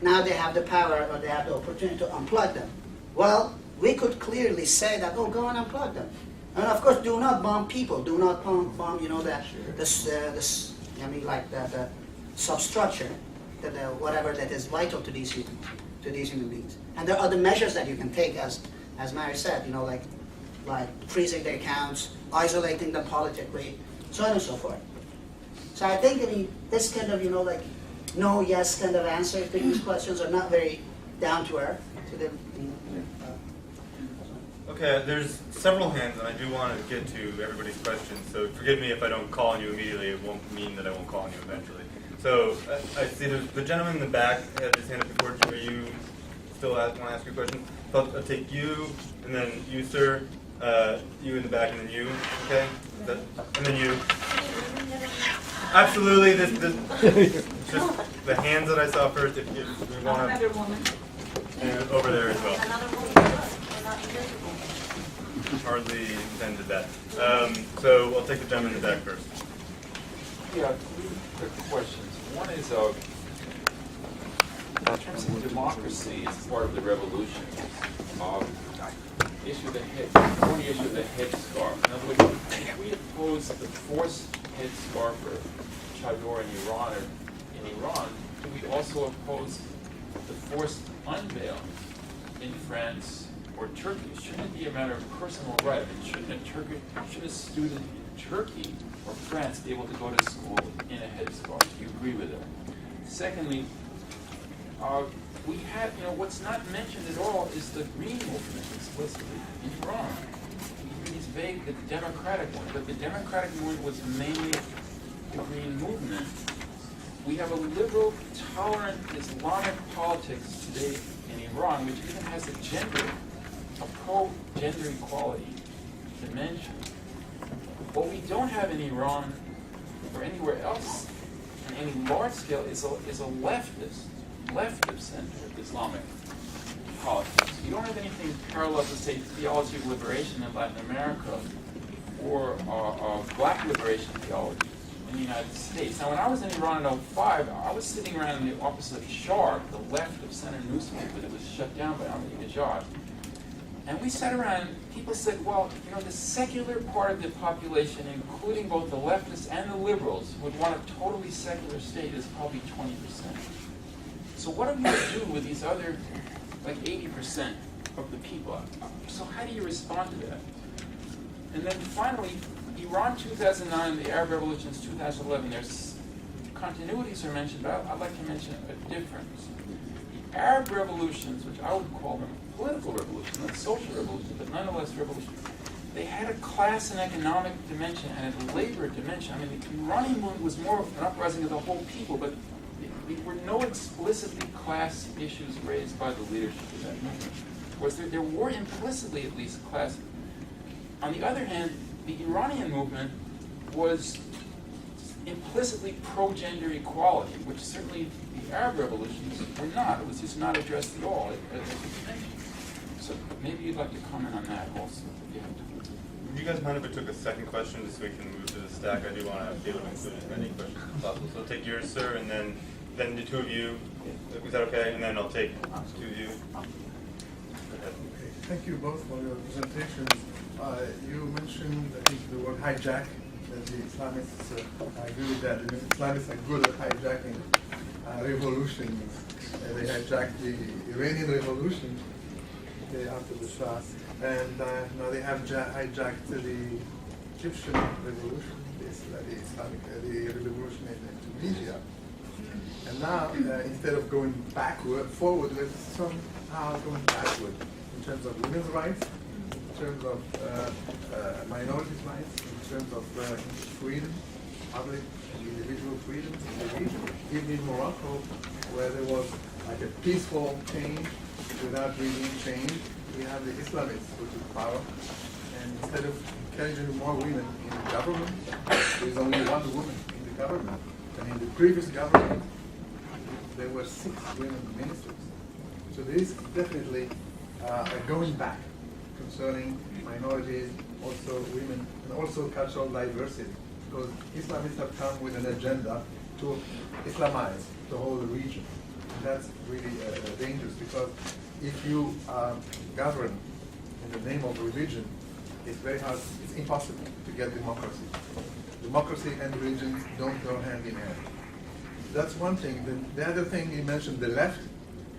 Now they have the power, or they have the opportunity to unplug them. Well, we could clearly say that, oh, go and unplug them. And of course, do not bomb people. Do not bomb the substructure, whatever that is vital to these human beings. And there are other measures that you can take, as Mary said, like freezing their accounts, isolating them politically, so on and so forth. So I think, this kind of, no, yes kind of answer to these questions are not very down to earth. Okay, there's several hands, and I do want to get to everybody's questions, so forgive me if I don't call on you immediately. It won't mean that I won't call on you eventually. So I see the gentleman in the back had his hand up before. Are you still want to ask you a question. So I'll take you, and then you, sir, you in the back, and then you, okay? And then you. Absolutely, this just the hands that I saw first, if we want to. Another woman. And over there as well. Another woman, they're not invisible. Hardly intended that. So I'll take the gentleman in the back first. Yeah, three quick questions. One is, in terms of democracy as part of the revolution, issue the headscarf. In other words, if we oppose the forced headscarf or chador in Iran, do we also oppose the forced unveil in France or Turkey? Shouldn't it be a matter of personal right? And shouldn't a student in Turkey or France be able to go to school in a headscarf? Do you agree with that? Secondly, we have, what's not mentioned at all is the green movement explicitly in Iran. These vague, the democratic one, but the democratic movement was mainly the green movement. We have a liberal, tolerant Islamic politics today in Iran, which even has a pro-gender equality dimension. What we don't have in Iran or anywhere else on any large scale is a left-of-center Islamic politics. You don't have anything parallel to, say, theology of liberation in Latin America or black liberation theology in the United States. Now, when I was in Iran in 2005, I was sitting around in the office of Sharq, the left-of-center newspaper that was shut down by Ahmadinejad. And we sat around, people said, well, the secular part of the population, including both the leftists and the liberals, would want a totally secular state is probably 20%. So what are we going to do with these other, like 80% of the people? So how do you respond to that? And then finally, Iran 2009, the Arab revolutions 2011, there's continuities are mentioned, but I'd like to mention a difference. The Arab revolutions, which I would call them political revolutions, not social revolutions, but nonetheless revolutions, they had a class and economic dimension and a labor dimension. I mean, the Iranian movement was more of an uprising of the whole people, but there were no explicitly class issues raised by the leadership of that movement. Whereas there were implicitly at least class. On the other hand, the Iranian movement was implicitly pro-gender equality, which certainly the Arab revolutions were not. It was just not addressed at all. So maybe you'd like to comment on that also. Would you guys mind if I took a second question just so we can move to the stack? I do want to be able to include as many questions as possible. So I'll take yours, sir, and then the two of you. Is that okay? And then I'll take two of you. Thank you both for your presentations. You mentioned, I think, the word hijack, that the Islamists, I agree with that. The Islamists are good at hijacking revolutions. They hijacked the Iranian revolution after the Shah, and now they have hijacked the Egyptian revolution, the revolution in Tunisia. And now, instead of going forward, we're somehow going backward in terms of women's rights, in terms of minorities' rights, in terms of freedom, public and individual freedoms in the region. Even in Morocco, where there was like a peaceful change without regime change, we have the Islamists, which is power. And instead of encouraging more women in the government, there's only one woman in the government. And in the previous government, there were 6 women ministers. So there is definitely a going back concerning minorities, also women, and also cultural diversity. Because Islamists have come with an agenda to Islamize the whole region. And that's really dangerous, because if you govern in the name of religion, it's very hard, it's impossible to get democracy. Democracy and religion don't go hand in hand. That's one thing. The other thing you mentioned, the left.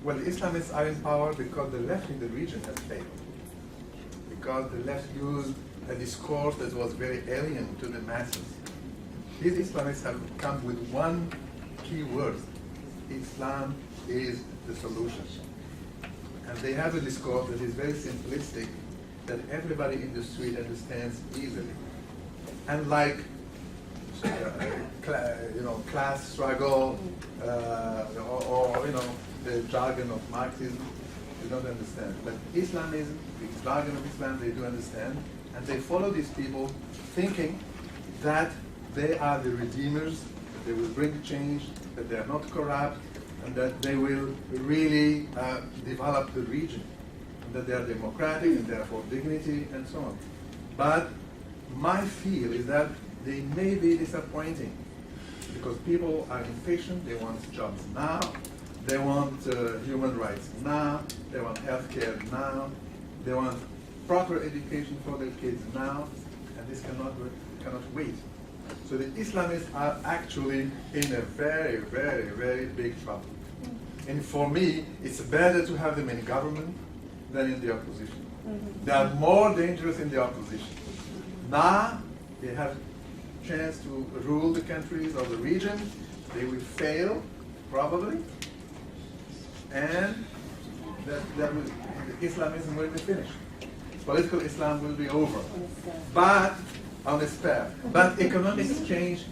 Well, the Islamists are in power because the left in the region has failed. Because the left used a discourse that was very alien to the masses. These Islamists have come with one key word: Islam is the solution. And they have a discourse that is very simplistic, that everybody in the street understands easily. Unlike class struggle, or the jargon of Marxism, they don't understand. But Islamism, the jargon of Islam, they do understand, and they follow these people thinking that they are the redeemers, that they will bring change, that they are not corrupt, and that they will really develop the region, and that they are democratic and therefore dignity and so on. But my feel is that they may be disappointing because people are impatient, they want jobs now, they want human rights now, they want healthcare now, they want proper education for their kids now, and this cannot wait. So the Islamists are actually in a very, very, very big trouble. And for me, it's better to have them in government than in the opposition. They are more dangerous in the opposition. Now, they have a chance to rule the countries or the region. They will fail, probably. And Islamism will be finished. Political Islam will be over. But on its path. But economic change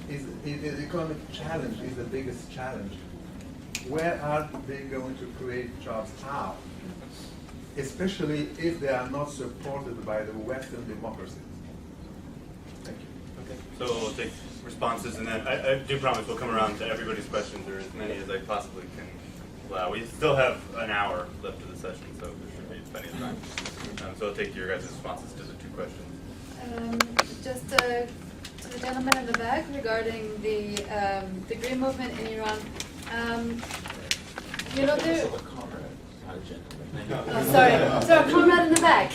economic challenge is the biggest challenge. Where are they going to create jobs? How? Especially if they are not supported by the Western democracies. Thank you. Okay. So we'll take responses, and then I do promise we'll come around to everybody's questions, or as many as I possibly can allow. We still have an hour left of the session, so there should be plenty of time. So I'll take your guys' responses to the two questions. Just to the gentleman in the back regarding the Green movement in Iran. You know, there. Oh, sorry, comrade in the back.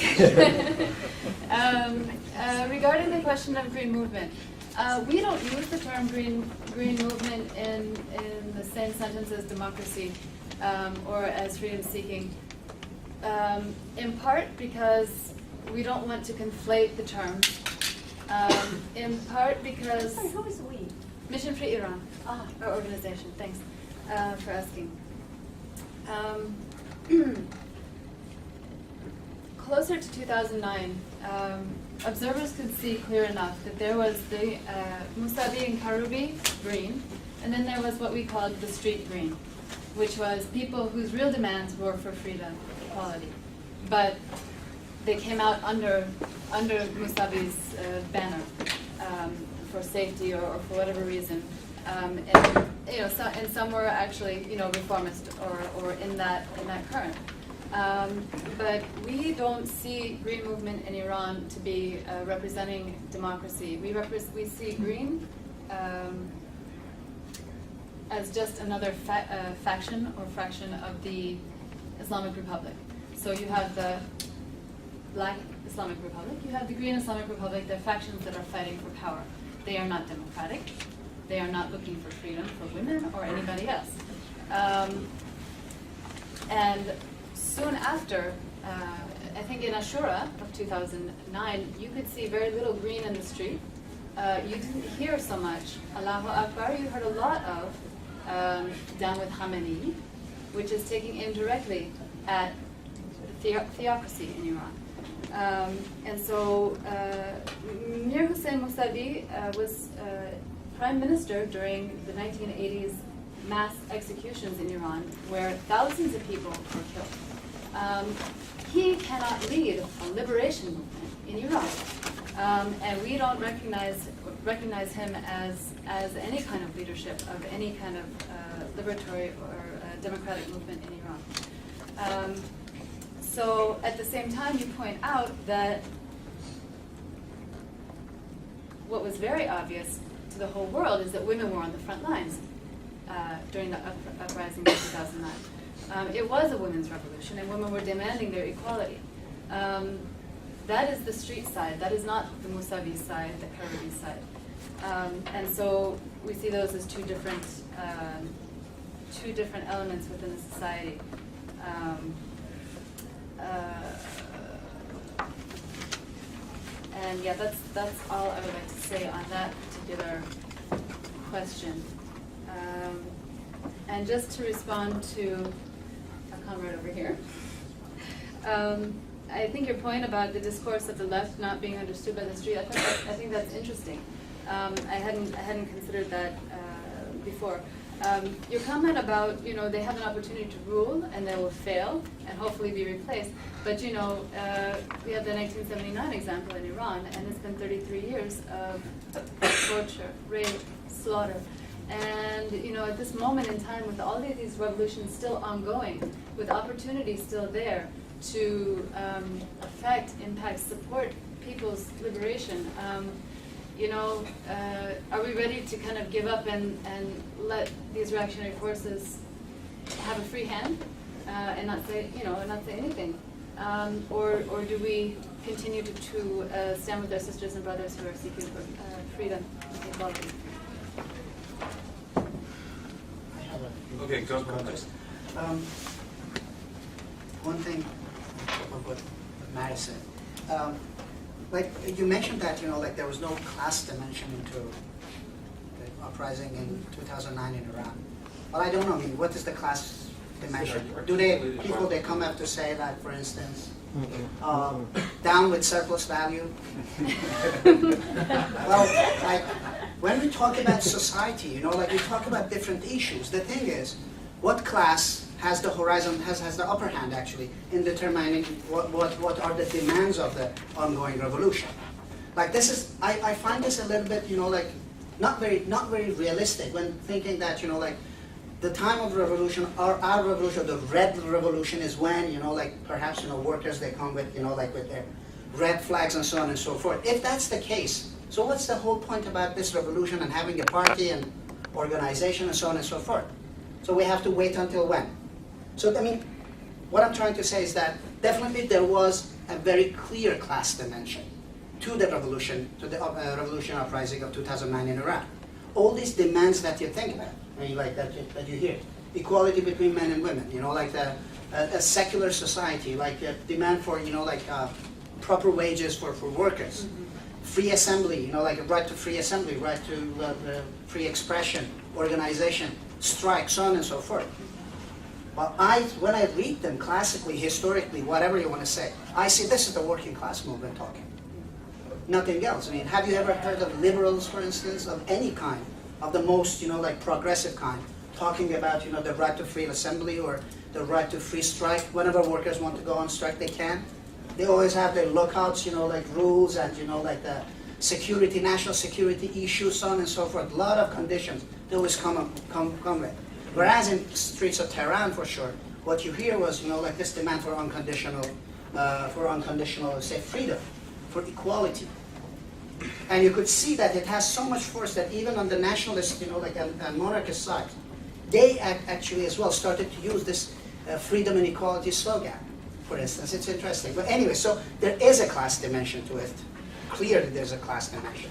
Regarding the question of green movement, we don't use the term green movement in the same sentence as democracy or as freedom seeking. In part because we don't want to conflate the terms. In part because. Sorry, who is we? Mission Free Iran, our organization. Thanks for asking. Closer to 2009, observers could see clear enough that there was the Musavi and Karubi green, and then there was what we called the street green, which was people whose real demands were for freedom, equality. But they came out under Musavi's banner for safety or for whatever reason. And and some were actually reformist or in that current. But we don't see green movement in Iran to be representing democracy. We see green as just another faction or fraction of the Islamic Republic. So you have the Black Islamic Republic, you have the Green Islamic Republic. They're factions that are fighting for power. They are not democratic. They are not looking for freedom for women or anybody else. And soon after, I think in Ashura of 2009, you could see very little green in the street. You didn't hear so much Allahu Akbar. You heard a lot of Down with Khamenei, which is taking aim directly at the theocracy in Iran. And so Mir Hossein Mousavi was prime minister during the 1980s mass executions in Iran, where thousands of people were killed. He cannot lead a liberation movement in Iran, and we don't recognize him as any kind of leadership of any kind of liberatory or democratic movement in Iran. So at the same time, you point out that what was very obvious to the whole world is that women were on the front lines during the uprising in 2009. It was a women's revolution, and women were demanding their equality. That is the street side. That is not the Mousavi side, the Karubi side. And so we see those as two different elements within the society. And yeah, that's all I would like to say on that particular question. And just to respond to a comrade over here, I think your point about the discourse of the left not being understood by the street, I think that's interesting. I hadn't considered that before. Your comment about, they have an opportunity to rule and they will fail and hopefully be replaced. But, we have the 1979 example in Iran, and it's been 33 years of torture, rape, slaughter. And, at this moment in time, with all of these revolutions still ongoing, with opportunities still there to affect, impact, support people's liberation, are we ready to kind of give up and let these reactionary forces have a free hand and not say, not say anything? Or do we continue to stand with our sisters and brothers who are seeking for freedom and equality? I have a Okay, go ahead. One thing of what Mary said. Like you mentioned that, there was no class dimension into the uprising in 2009 in Iran. Well, I don't know. I mean, what is the class dimension? Do they come up to say that, for instance, down with surplus value? Well, like when we talk about society, we talk about different issues. The thing is, what class has the horizon, has the upper hand actually in determining what are the demands of the ongoing revolution. Like this is, I find this a little bit, not very realistic when thinking that, the time of revolution, our revolution, the red revolution is when, perhaps, workers, they come with, with their red flags and so on and so forth. If that's the case, so what's the whole point about this revolution and having a party and organization and so on and so forth? So we have to wait until when? So, I mean, what I'm trying to say is that definitely there was a very clear class dimension to the revolution, to the revolution uprising of 2009 in Iran. All these demands that you think about, that you hear, equality between men and women, like a secular society, like a demand for, proper wages for workers, free assembly, like a right to free assembly, right to free expression, organization, strike, so on and so forth. Well, when I read them classically, historically, whatever you want to say, I see this is the working class movement talking. Nothing else. I mean, have you ever heard of liberals, for instance, of any kind, of the most, progressive kind, talking about, the right to free assembly or the right to free strike? Whenever workers want to go on strike, they can. They always have their lookouts, rules and, the security, national security issues, so on and so forth. A lot of conditions they always come with. Whereas in streets of Tehran, for sure, what you hear was, this demand for unconditional, say, freedom, for equality. And you could see that it has so much force that even on the nationalist, and monarchist side, they actually as well started to use this freedom and equality slogan, for instance. It's interesting. But anyway, so there is a class dimension to it. Clearly there's a class dimension.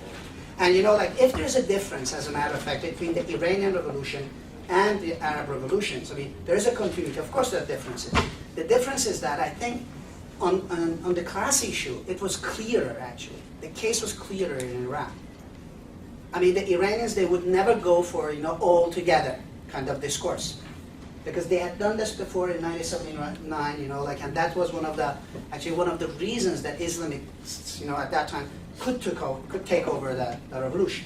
And if there's a difference, as a matter of fact, between the Iranian Revolution and the Arab revolutions, I mean, there is a continuity. Of course there are differences. The difference is that I think on the class issue, it was clearer, actually. The case was clearer in Iran. I mean, the Iranians, they would never go for, all together kind of discourse. Because they had done this before in 1979, and that was one of the reasons that Islamists, at that time, could take over the revolution.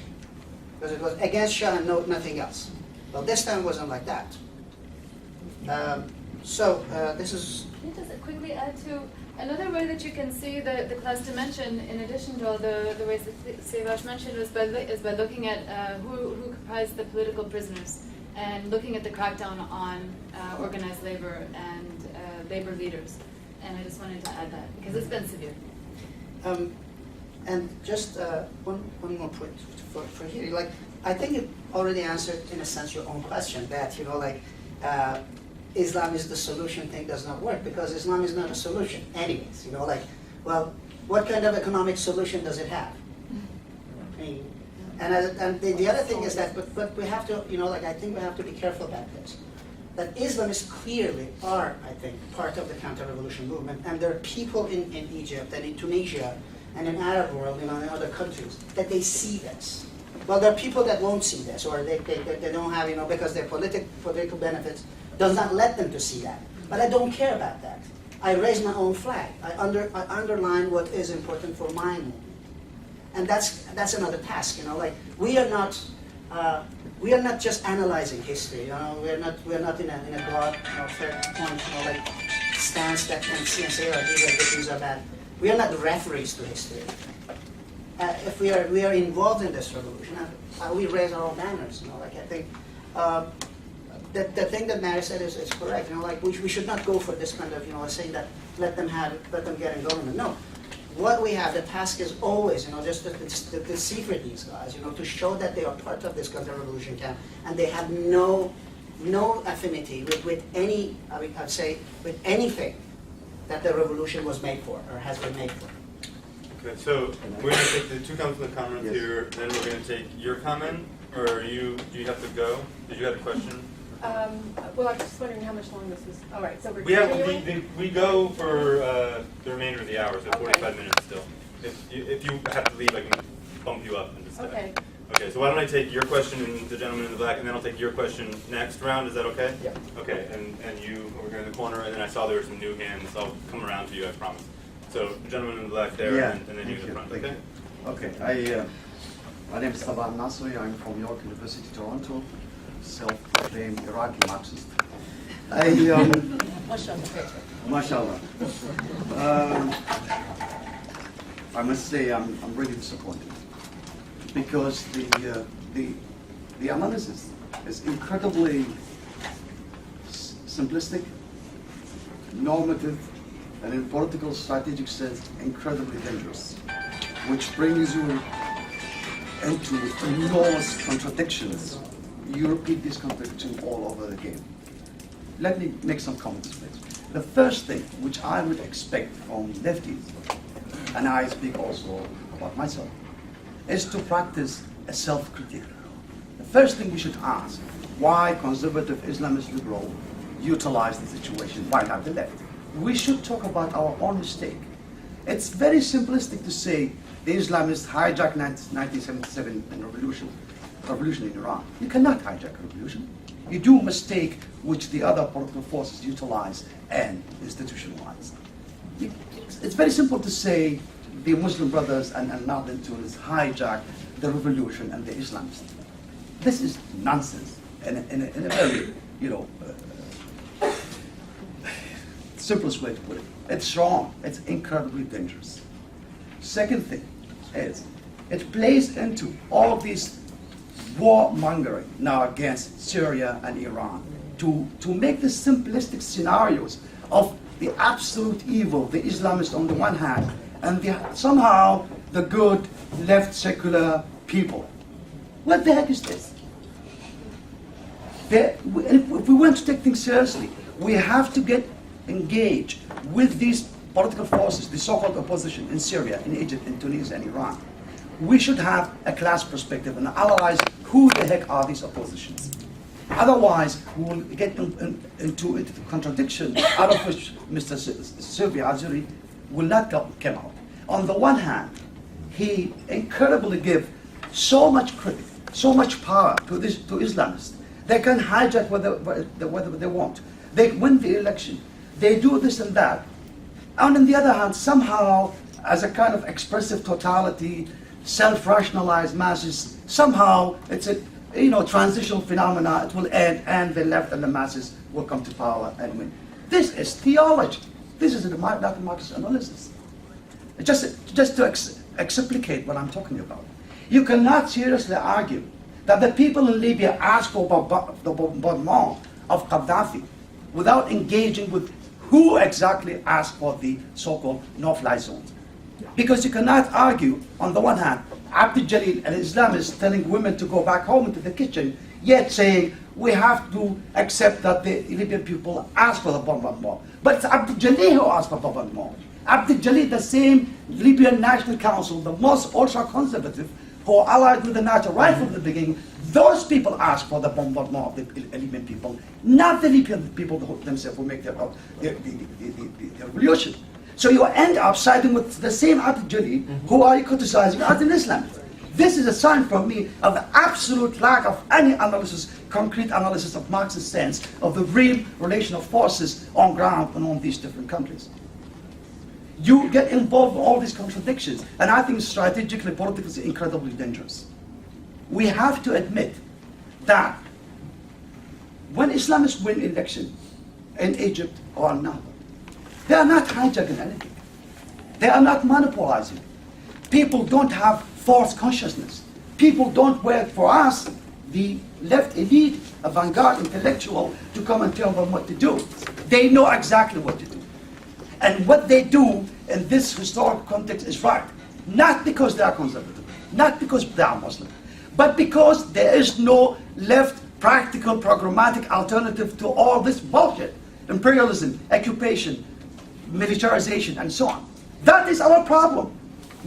Because it was against Shah and nothing else. Well, this time wasn't like that. This is... Can you just quickly add to another way that you can see the class dimension, in addition to all the ways that Siyaves mentioned, is by looking at who comprised the political prisoners and looking at the crackdown on organized labor and labor leaders. And I just wanted to add that, because it's been severe. And just one more point for here. I think it already answered, in a sense, your own question, that, Islam is the solution thing does not work, because Islam is not a solution anyways. Well, what kind of economic solution does it have? I mean, and the other thing is that, but we have to, I think we have to be careful about this. That Islamists clearly are, I think, part of the counter-revolution movement, and there are people in Egypt and in Tunisia and in Arab world, in other countries, that they see this. Well, there are people that won't see this, or they don't have, because their political benefits does not let them to see that. But I don't care about that. I raise my own flag. I underline what is important for my movement. And that's another task, we are not we are not just analyzing history. We're not in a broad, third point, like stance that can see and say, oh, these are good, these are bad. We are not referees to history. If we are involved in this revolution, we raise our own banners. I think the thing that Mary said is correct. We should not go for this kind of saying that let them get in government. No, what we have, the task is always just to deceive these guys, to show that they are part of this counter-revolution camp and they have no affinity with any, I'd say, with anything that the revolution was made for or has been made for. Okay, so we're going to take the two comments here, then we're going to take your comment, or do you have to go? Did you have a question? Well, I'm just wondering how much long this is. All right, so we're We go for the remainder of the hour, so 45 minutes still. If you have to leave, I can bump you up and just Okay. Okay, so why don't I take your question and the gentleman in the black, and then I'll take your question next round. Is that okay? Yeah. Okay, and you over here in the corner, and then I saw there were some new hands. I'll come around to you, I promise. So the gentleman in the black there, and then you in the front. Okay. Okay. My name is Taban Nasri. I'm from York University, Toronto. Self-proclaimed Iraqi Marxist. Mashallah. I must say I'm really disappointed because the analysis is incredibly simplistic, normative, and in political strategic sense incredibly dangerous, which brings you into enormous contradictions. You repeat these contradictions all over again. Let me make some comments, please. The first thing which I would expect from lefties, and I speak also about myself, is to practice a self-critique. The first thing we should ask, why conservative Islamist liberal utilize the situation, why not the left? We should talk about our own mistake. It's very simplistic to say the Islamists hijacked 1977 and revolution in Iran. You cannot hijack a revolution. You do a mistake which the other political forces utilize and institutionalize. It's very simple to say the Muslim Brothers and Northern Tunis hijacked the revolution and the Islamists. This is nonsense in a very, simplest way to put it. It's wrong. It's incredibly dangerous. Second thing is, it plays into all of these warmongering now against Syria and Iran to make the simplistic scenarios of the absolute evil, the Islamists on the one hand, and somehow the good left secular people. What the heck is this? If we want to take things seriously, we have to get engaged with these political forces, the so-called opposition in Syria, in Egypt, in Tunisia, and Iran. We should have a class perspective and analyze who the heck are these oppositions. Otherwise, we will get into the contradiction out of which Mr. Siyaves Azeri will not come out. On the one hand, he incredibly gives so much credit, so much power to Islamists. They can hijack whatever they want. They win the election. They do this and that. And on the other hand, somehow, as a kind of expressive totality, self-rationalized masses, somehow it's a transitional phenomena. It will end, and the left and the masses will come to power and win. This is theology. This is a Marxist analysis. Just to explicate what I'm talking about. You cannot seriously argue that the people in Libya asked for the bombardment of Gaddafi without engaging with who exactly asked for the so-called no-fly zones. Because you cannot argue, on the one hand, Abdul Jalil, an Islamist, telling women to go back home into the kitchen, yet saying we have to accept that the Libyan people asked for the bombardment. But it's Abdul Jalil who asked for the bombardment. Abdul Jalil, the same Libyan National Council, the most ultra-conservative, who allied with the NATO right from the beginning, those people asked for the bombardment of the Libyan people, not the Libyan people themselves who make the revolution. So you end up siding with the same Abdul Jalil who are you criticizing as an Islamist. This is a sign for me of the absolute lack of any analysis, concrete analysis of Marxist sense of the real relation of forces on ground and on these different countries. You get involved in all these contradictions, and I think strategically, politically, it's incredibly dangerous. we have to admit that when Islamists win election in Egypt or now, they are not hijacking anything. They are not monopolizing. People don't have false consciousness. People don't wait for us, the left elite, avant-garde intellectual, to come and tell them what to do. They know exactly what to do. And what they do in this historical context is right. Not because they are conservative, not because they are Muslim, but because there is no left, practical, programmatic alternative to all this bullshit. Imperialism, occupation, militarization, and so on. That is our problem.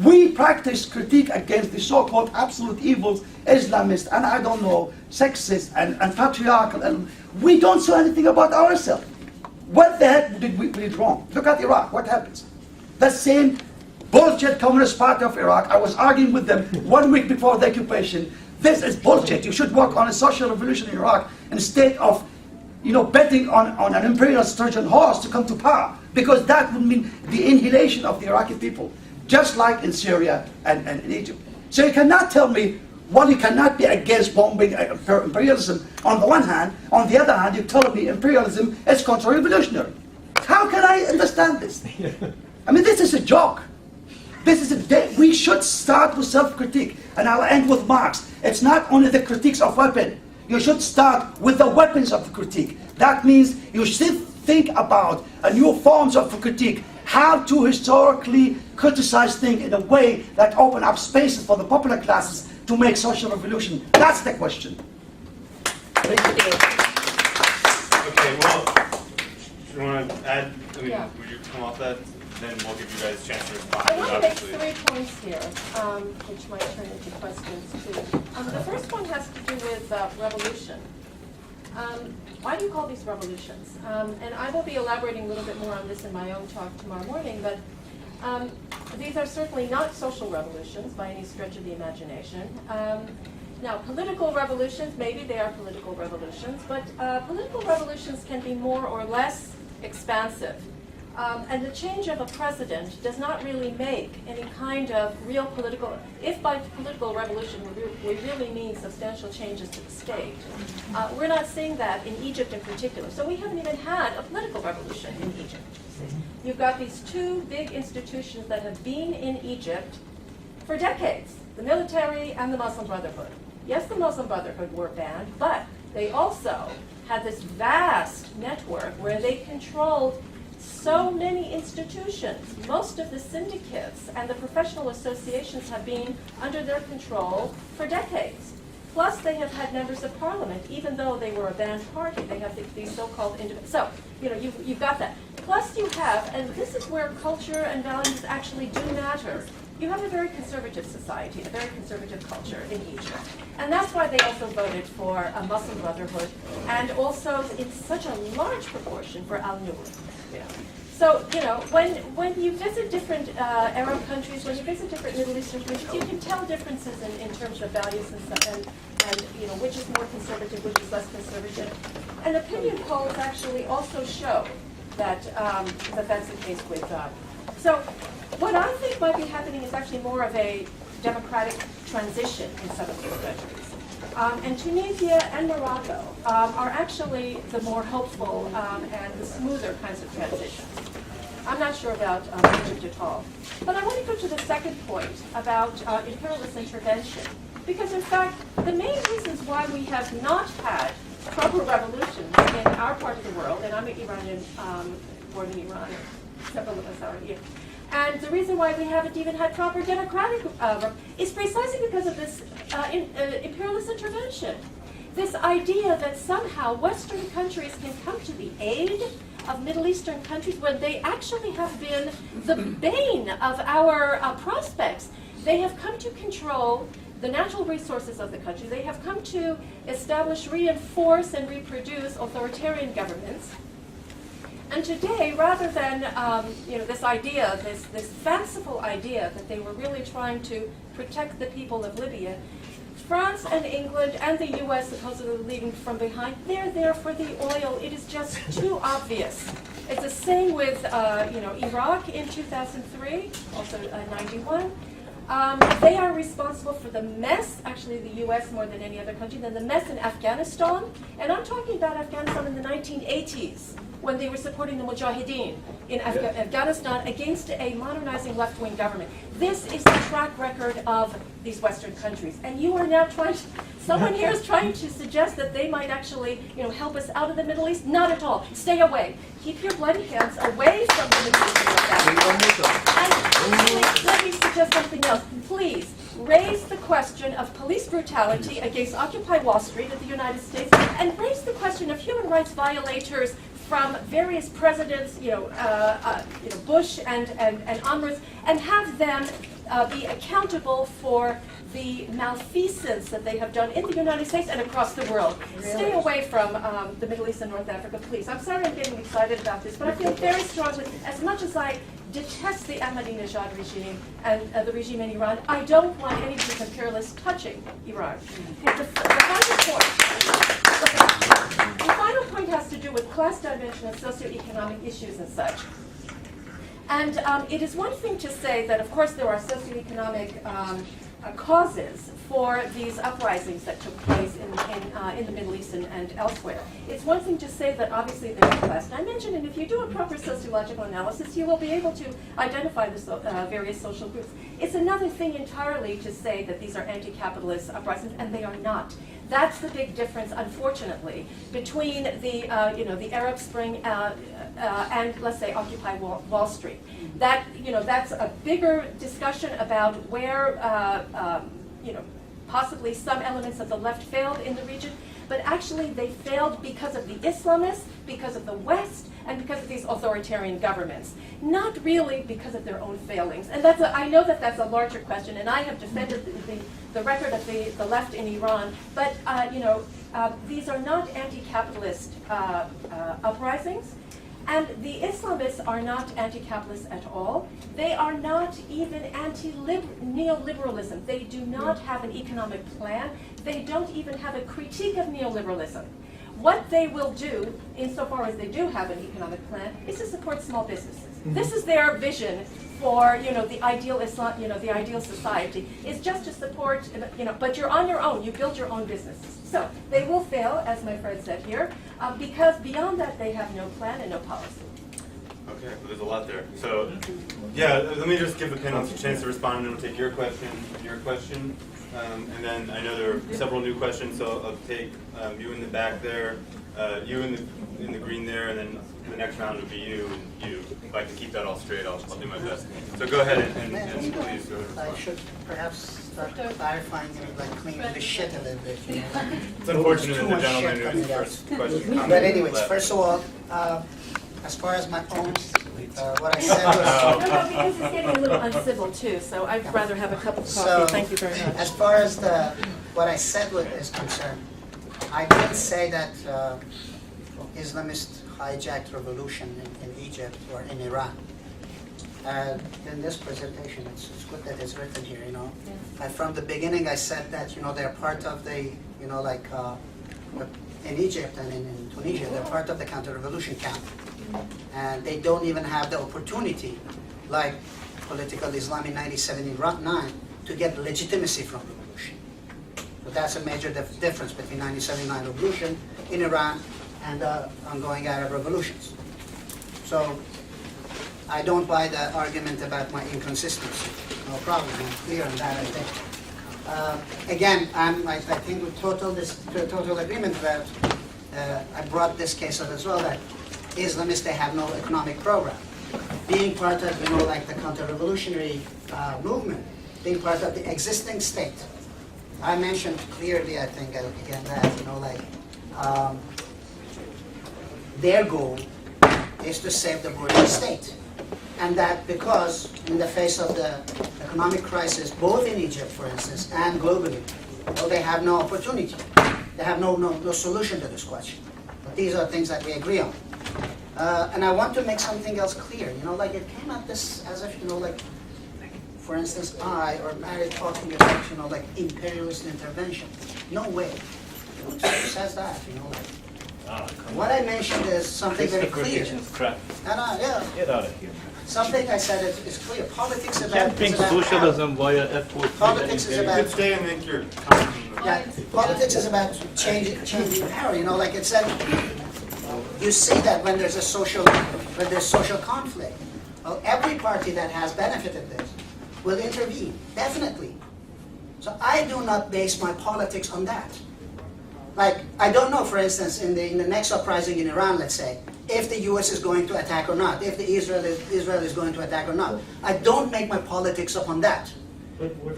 We practice critique against the so-called absolute evils, Islamists, and I don't know, sexist and patriarchal, and we don't say anything about ourselves. What the heck did we do wrong? Look at Iraq, what happens? The same bullshit Communist Party of Iraq, I was arguing with them 1 week before the occupation. This is bullshit. You should work on a social revolution in Iraq instead of, betting on an imperialist Trojan horse to come to power, because that would mean the annihilation of the Iraqi people, just like in Syria and in Egypt. So you cannot tell me, well, you cannot be against bombing imperialism on the one hand. On the other hand, you're telling me imperialism is counter-revolutionary. How can I understand this? I mean, this is a joke. We should start with self-critique, and I'll end with Marx. It's not only the critiques of weapons. You should start with the weapons of the critique. That means you should think about new forms of critique, how to historically criticize things in a way that open up spaces for the popular classes to make social revolution. That's the question. Okay, well, do you want to add, would you come off that? Then we'll give you guys a chance to respond. I want to make 3 points here, which might turn into questions too. The first one has to do with revolution. Why do you call these revolutions? And I will be elaborating a little bit more on this in my own talk tomorrow morning, but these are certainly not social revolutions by any stretch of the imagination. Now, political revolutions, maybe they are political revolutions, but political revolutions can be more or less expansive. And the change of a president does not really make any kind of real political, if by political revolution we really mean substantial changes to the state. We're not seeing that in Egypt in particular. So we haven't even had a political revolution in Egypt. You've got these 2 big institutions that have been in Egypt for decades, the military and the Muslim Brotherhood. Yes, the Muslim Brotherhood were banned, but they also had this vast network where they controlled so many institutions. Most of the syndicates and the professional associations have been under their control for decades. Plus, they have had members of parliament, even though they were a banned party. They have these so-called independent. So, you've got that. Plus, you have, and this is where culture and values actually do matter. You have a very conservative society, a very conservative culture in Egypt. And that's why they also voted for a Muslim Brotherhood, and also in such a large proportion for al-Nur. So, when you visit different Arab countries, when you visit different Middle Eastern countries, you can tell differences in terms of values and which is more conservative, which is less conservative. And opinion polls actually also show that that's the case with. So, what I think might be happening is actually more of a democratic transition in some of these countries. And Tunisia and Morocco are actually the more hopeful and the smoother kinds of transitions. I'm not sure about Egypt at all. But I want to go to the second point about imperialist intervention. Because in fact, the main reasons why we have not had proper revolutions in our part of the world, and I'm an Iranian, born in Iran, several of us are here, and the reason why we haven't even had proper democratic is precisely because of this imperialist intervention. This idea that somehow Western countries can come to the aid of Middle Eastern countries when they actually have been the bane of our prospects. They have come to control the natural resources of the country. They have come to establish, reinforce, and reproduce authoritarian governments. And today, rather than this idea, this fanciful idea that they were really trying to protect the people of Libya, France and England and the U.S. supposedly leading from behind, they're there for the oil. It is just too obvious. It's the same with Iraq in 2003, also 91. They are responsible for the mess, actually the U.S. more than any other country, than the mess in Afghanistan. And I'm talking about Afghanistan in the 1980s, when they were supporting the Mujahideen in Afghanistan against a modernizing left-wing government. This is the track record of these Western countries. And you are now trying to, someone here is trying to suggest that they might actually, help us out of the Middle East. Not at all. Stay away. Keep your bloody hands away from the Middle East. And please, let me suggest something else. Please raise the question of police brutality against Occupy Wall Street in the United States, and raise the question of human rights violators from various presidents, Bush and onwards, and have them be accountable for the malfeasance that they have done in the United States and across the world. Stay away from the Middle East and North Africa, please. I'm sorry I'm getting excited about this, but I feel very strongly, as much as I detest the Ahmadinejad regime and the regime in Iran, I don't want any of these imperialists touching Iran. The final point has to do with class dimension and socioeconomic issues and such. And it is one thing to say that, of course, there are socioeconomic causes for these uprisings that took place in the Middle East and elsewhere. It's one thing to say that obviously there's a class dimension, and if you do a proper sociological analysis, you will be able to identify the various social groups. It's another thing entirely to say that these are anti-capitalist uprisings, and they are not. That's the big difference, unfortunately, between the Arab Spring and, let's say, Occupy Wall Street. That's a bigger discussion about where, possibly some elements of the left failed in the region, but actually they failed because of the Islamists, because of the West, and because of these authoritarian governments, not really because of their own failings. And I know that that's a larger question, and I have defended the record of the left in Iran, but these are not anti-capitalist uprisings. And the Islamists are not anti-capitalist at all. They are not even anti-neoliberalism. They do not have an economic plan. They don't even have a critique of neoliberalism. What they will do, insofar as they do have an economic plan, is to support small businesses. This is their vision for the ideal Islam, the ideal society, is just to support, but you're on your own. You build your own businesses. So they will fail, as my friend said here, because beyond that they have no plan and no policy. Okay, well, there's a lot there. So, yeah, let me just give the panelists a chance to respond, and then we'll take your question, and then I know there are several new questions, so I'll take you in the back there, you in the green there, and then the next round would be you and you. If I can keep that all straight, I'll do my best. So go ahead and please go ahead. I should perhaps start clarifying, cleaning the shit a little bit. It's unfortunate that the gentleman who's first question. But anyways, first of all, as far as my own, what I said was... No, because it's getting a little uncivil too, so I'd rather have a cup of coffee. Thank you very much. As far as what I said is concerned, I didn't say that Islamist hijacked revolution in Egypt or in Iran. In this presentation, it's good that it's written here, Yeah. From the beginning, I said that, they're part of the, in Egypt and in Tunisia, they're part of the counter-revolution camp. And they don't even have the opportunity, like political Islam in 1979, to get legitimacy from revolution. But that's a major difference between 1979 revolution in Iran and ongoing Arab revolutions. So I don't buy the argument about my inconsistency. No problem, I'm clear on that, I think. Again, I think with total agreement that I brought this case up as well, that Islamists, they have no economic program. Being part of, the counter-revolutionary movement, being part of the existing state. I mentioned clearly, I think, again, that, their goal is to save the bourgeois state. And that because in the face of the economic crisis, both in Egypt, for instance, and globally, they have no opportunity. They have no solution to this question. But these are things that we agree on. And I want to make something else clear. It came at this as if, for instance, I or Mary talking about, imperialist intervention. No way. Who says that? What I mentioned is something very clear. Crap. Yeah. Get out of here. Something I said is clear. Politics is about. Camping is about socialism via effort. Politics is You about. could stay and make your comment. Yeah, politics is about changing power. You know, like it said. You see that when there's social conflict, well, every party that has benefited this will intervene, definitely. So I do not base my politics on that. Like, I don't know, for instance, in the next uprising in Iran, let's say, if the US is going to attack or not, if Israel is going to attack or not. I don't make my politics upon that.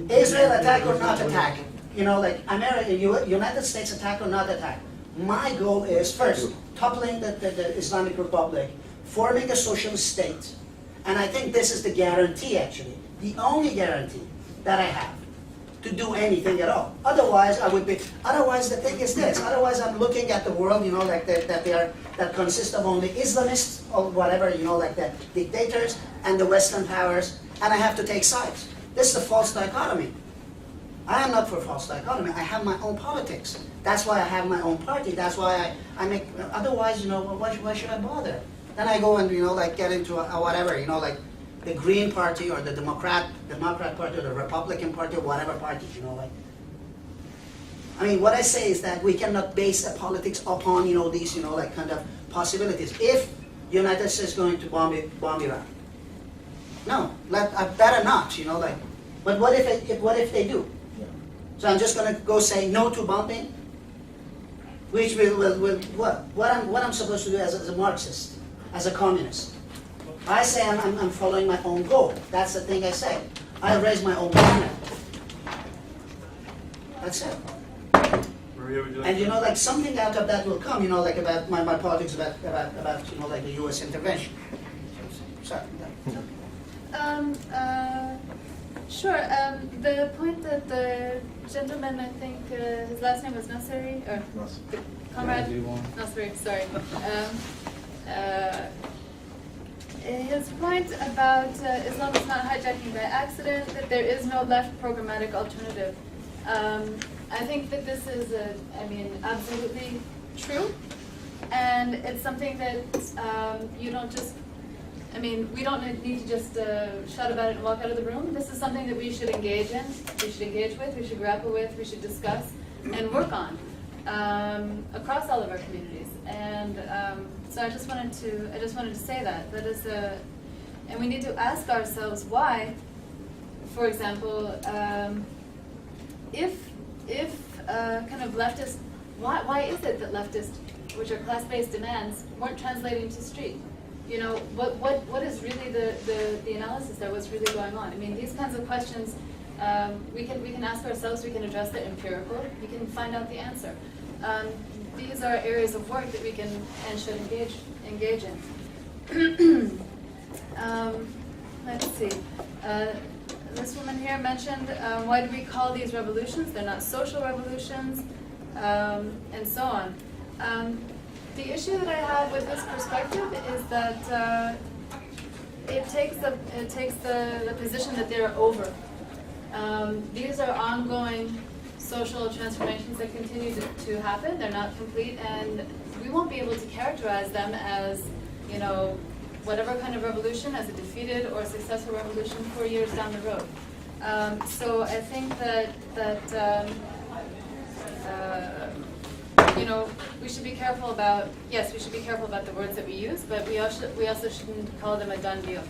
Israel attack or not attack, you know, like America, United States attack or not attack. My goal is, first, toppling the Islamic Republic, forming a socialist state, and I think this is the guarantee, actually, the only guarantee that I have to do anything at all. Otherwise, otherwise the thing is this, otherwise I'm looking at the world, you know, like that consists of only Islamists or whatever, you know, like the dictators and the Western powers, and I have to take sides. This is a false dichotomy. I am not for false dichotomy. I have my own politics. That's why I have my own party. That's why I make, otherwise, you know, why should I bother? Then I go and, you know, like get into a whatever, you know, like the Green Party or the Democrat Party or the Republican Party or whatever party, you know, like. I mean, what I say is that we cannot base a politics upon, you know, these, you know, like kind of possibilities. If the United States is going to bomb Iran, no, I better not, you know, like. But what if they do? So I'm just going to go say no to bombing, which will what I'm supposed to do as a Marxist, as a communist. I say I'm following my own goal. That's the thing I say. I raise my own banner. That's it. Maria, would you like And you know, like something out of that will come. You know, like about my politics about you know, like the U.S. intervention. Sorry. Sure. The point that the gentleman, I think his last name was Nasri, or the comrade Nasri, sorry. His point about Islam is not hijacking by accident, that there is no left programmatic alternative. I think that this is, absolutely true, and it's something that you don't just. We don't need to just shout about it and walk out of the room. This is something that we should engage in, we should engage with, we should grapple with, we should discuss and work on across all of our communities. And so I just wanted to say that is and we need to ask ourselves why. For example, if kind of leftist, why is it that leftist, which are class-based demands, weren't translating to street? You know, what is really the analysis there? What's really going on? I mean, these kinds of questions we can ask ourselves. We can address the empirical. We can find out the answer. These are areas of work that we can and should engage in. Let's see. This woman here mentioned why do we call these revolutions? They're not social revolutions, and so on. The issue that I have with this perspective is that it takes the position that they're over. These are ongoing social transformations that continue to happen. They're not complete, and we won't be able to characterize them as, you know, whatever kind of revolution, as a defeated or successful revolution 4 years down the road. So I think that you know, we should be careful about, yes, we should be careful about the words that we use, but we also shouldn't call them a done deal.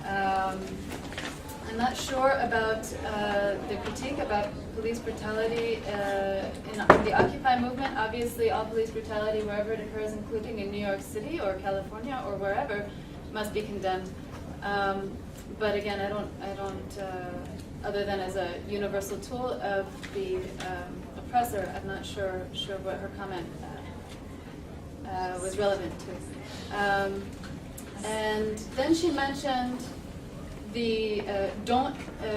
I'm not sure about the critique about police brutality in the Occupy movement. Obviously, all police brutality, wherever it occurs, including in New York City or California or wherever, must be condemned. But again, I don't, other than as a universal tool of the oppressor, I'm not sure what her comment was relevant to. And then she mentioned the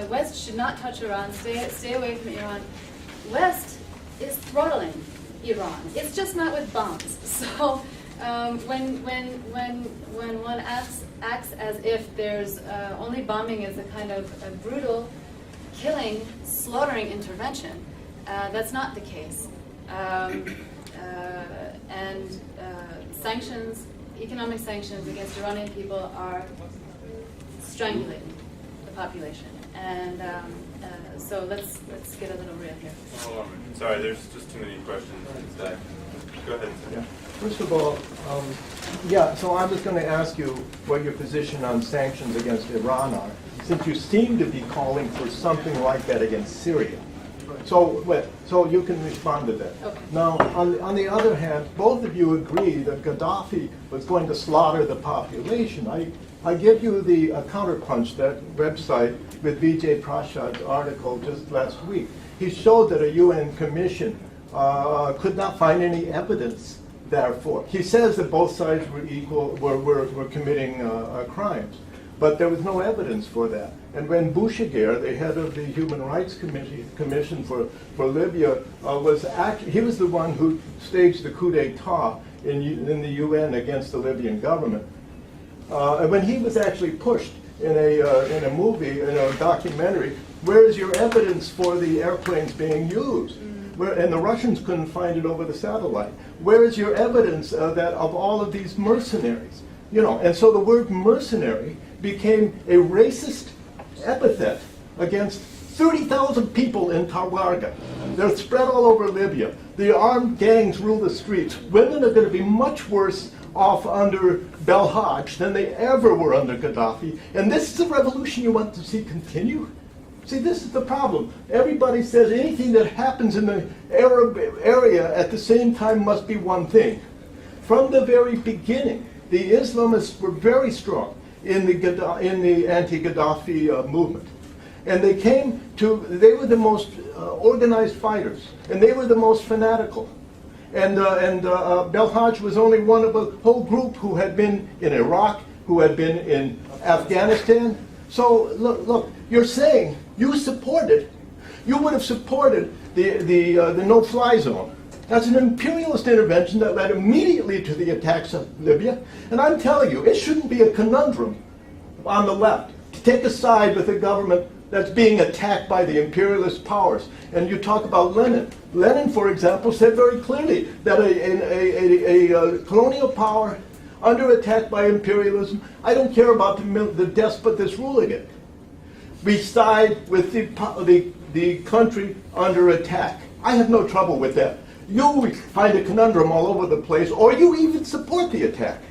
West should not touch Iran, stay away from Iran. West is throttling Iran. It's just not with bombs. So when one acts as if there's only bombing as a kind of a brutal, killing, slaughtering intervention, that's not the case. And sanctions, economic sanctions against Iranian people are strangulating the population. And so let's get a little real here. Oh, sorry, there's just too many questions. Go ahead. Yeah. First of all, yeah, so I was going to ask you what your position on sanctions against Iran are, since you seem to be calling for something like that against Syria. So you can respond to that. Okay. Now, on the other hand, both of you agree that Gaddafi was going to slaughter the population. I give you the counterpunch, that website with Vijay Prasad's article just last week. He showed that a UN commission could not find any evidence. Therefore, he says that both sides were equal, were committing crimes, but there was no evidence for that. And when Bouchagir, the head of the Human Rights Commission for Libya, he was the one who staged the coup d'état in the UN against the Libyan government. And when he was actually pushed in a movie, in a documentary, where is your evidence for the airplanes being used? And the Russians couldn't find it over the satellite. Where is your evidence that of all of these mercenaries? And so the word mercenary became a racist epithet against 30,000 people in Tawarga. They're spread all over Libya. The armed gangs rule the streets. Women are going to be much worse off under Belhaj than they ever were under Gaddafi. And this is a revolution you want to see continue? See, this is the problem. Everybody says anything that happens in the Arab area at the same time must be one thing. From the very beginning, the Islamists were very strong in the anti-Gaddafi movement. And they were the most organized fighters, and they were the most fanatical. And Belhaj was only one of a whole group who had been in Iraq, who had been in Afghanistan. So look, you're saying you would have supported the no-fly zone. That's an imperialist intervention that led immediately to the attacks of Libya. And I'm telling you, it shouldn't be a conundrum on the left to take a side with a government that's being attacked by the imperialist powers. And you talk about Lenin. Lenin, for example, said very clearly that a colonial power under attack by imperialism, I don't care about the despot that's ruling it. We side with the country under attack. I have no trouble with that. You find a conundrum all over the place, or you even support the attack.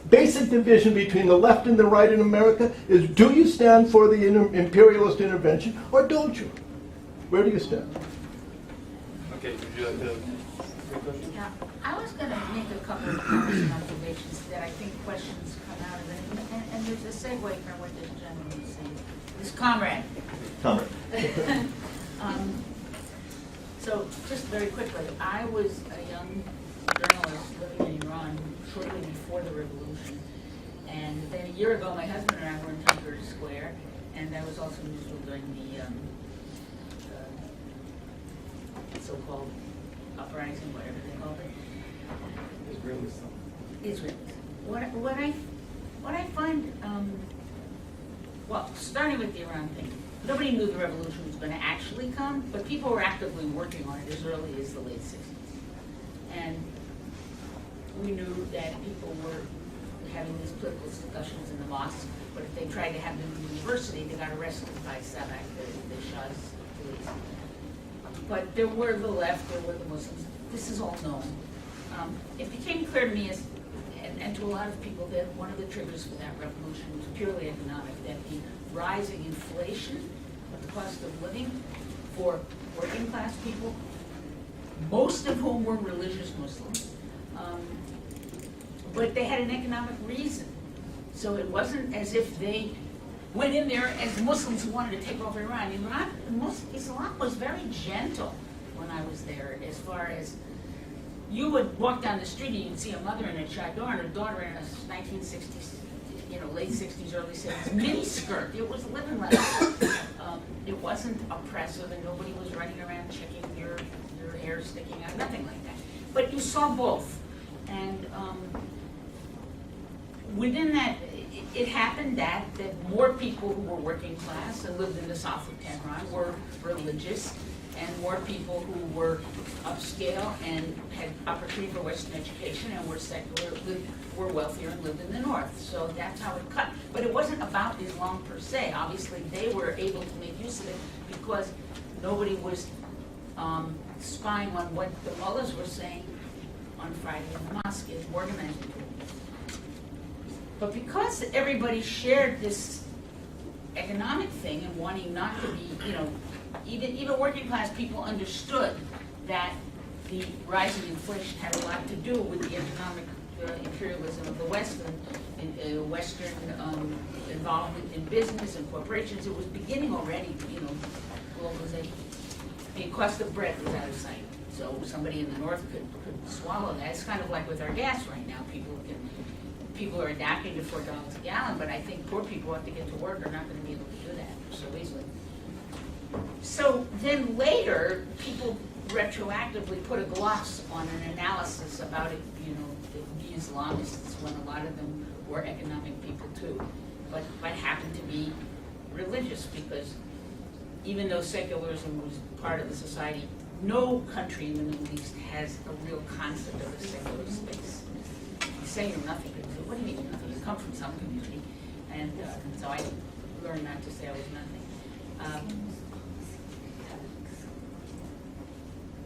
Basic division between the left and the right in America is, do you stand for the imperialist intervention, or don't you? Where do you stand? Okay, would you like to? Now, I was going to make a couple of comments and observations that I think questions come out of it, and there's a segue from what this gentleman was saying. This comrade. So, just very quickly, I was a young journalist living in Iran shortly before the revolution, and then a year ago, my husband and I were in Tahrir Square, and I was also neutral during the so-called uprising, whatever they called it. Israelis. What I find, well, starting with the Iran thing, nobody knew the revolution was going to actually come, but people were actively working on it as early as the late 60s. And we knew that people were having these political discussions in the mosque, but if they tried to have them in the university, they got arrested by SAVAK, the Shah's police. But there were the left, there were the Muslims. This is all known. It became clear to me, and to a lot of people, that one of the triggers for that revolution was purely economic, that the rising inflation of the cost of living for working class people, most of whom were religious Muslims, but they had an economic reason. So it wasn't as if they went in there as Muslims who wanted to take over Iran. Islam was very gentle when I was there, as far as you would walk down the street and you'd see a mother in a chador and a daughter in a 1960s, late 60s, early 70s mini skirt. It was living right. It wasn't oppressive, and nobody was running around checking your hair sticking out, nothing like that. But you saw both, and within that, it happened that more people who were working class and lived in the south of Tehran were religious, and more people who were upscale and had opportunity for Western education and were secular, were wealthier and lived in the north. So that's how it cut. But it wasn't about Islam per se. Obviously, they were able to make use of it because nobody was spying on what the mullahs were saying on Friday in the mosque, as organizing people. But because everybody shared this economic thing and wanting not to be, even working class people understood that the rising inflation had a lot to do with the economic imperialism of the West and Western involvement in business and corporations. It was beginning already, globalization. The cost of bread was out of sight. So somebody in the north could swallow that. It's kind of like with our gas right now. People are adapting to $4 a gallon, but I think poor people who have to get to work are not going to be able to do that so easily. So then later, people retroactively put a gloss on an analysis about it, the Islamists, when a lot of them were economic people too, but happened to be religious, because even though secularism was part of the society, no country in the Middle East has a real concept of a secular space. You say you're nothing, but what do you mean you're nothing? You come from some community, and so I learned not to say I was nothing.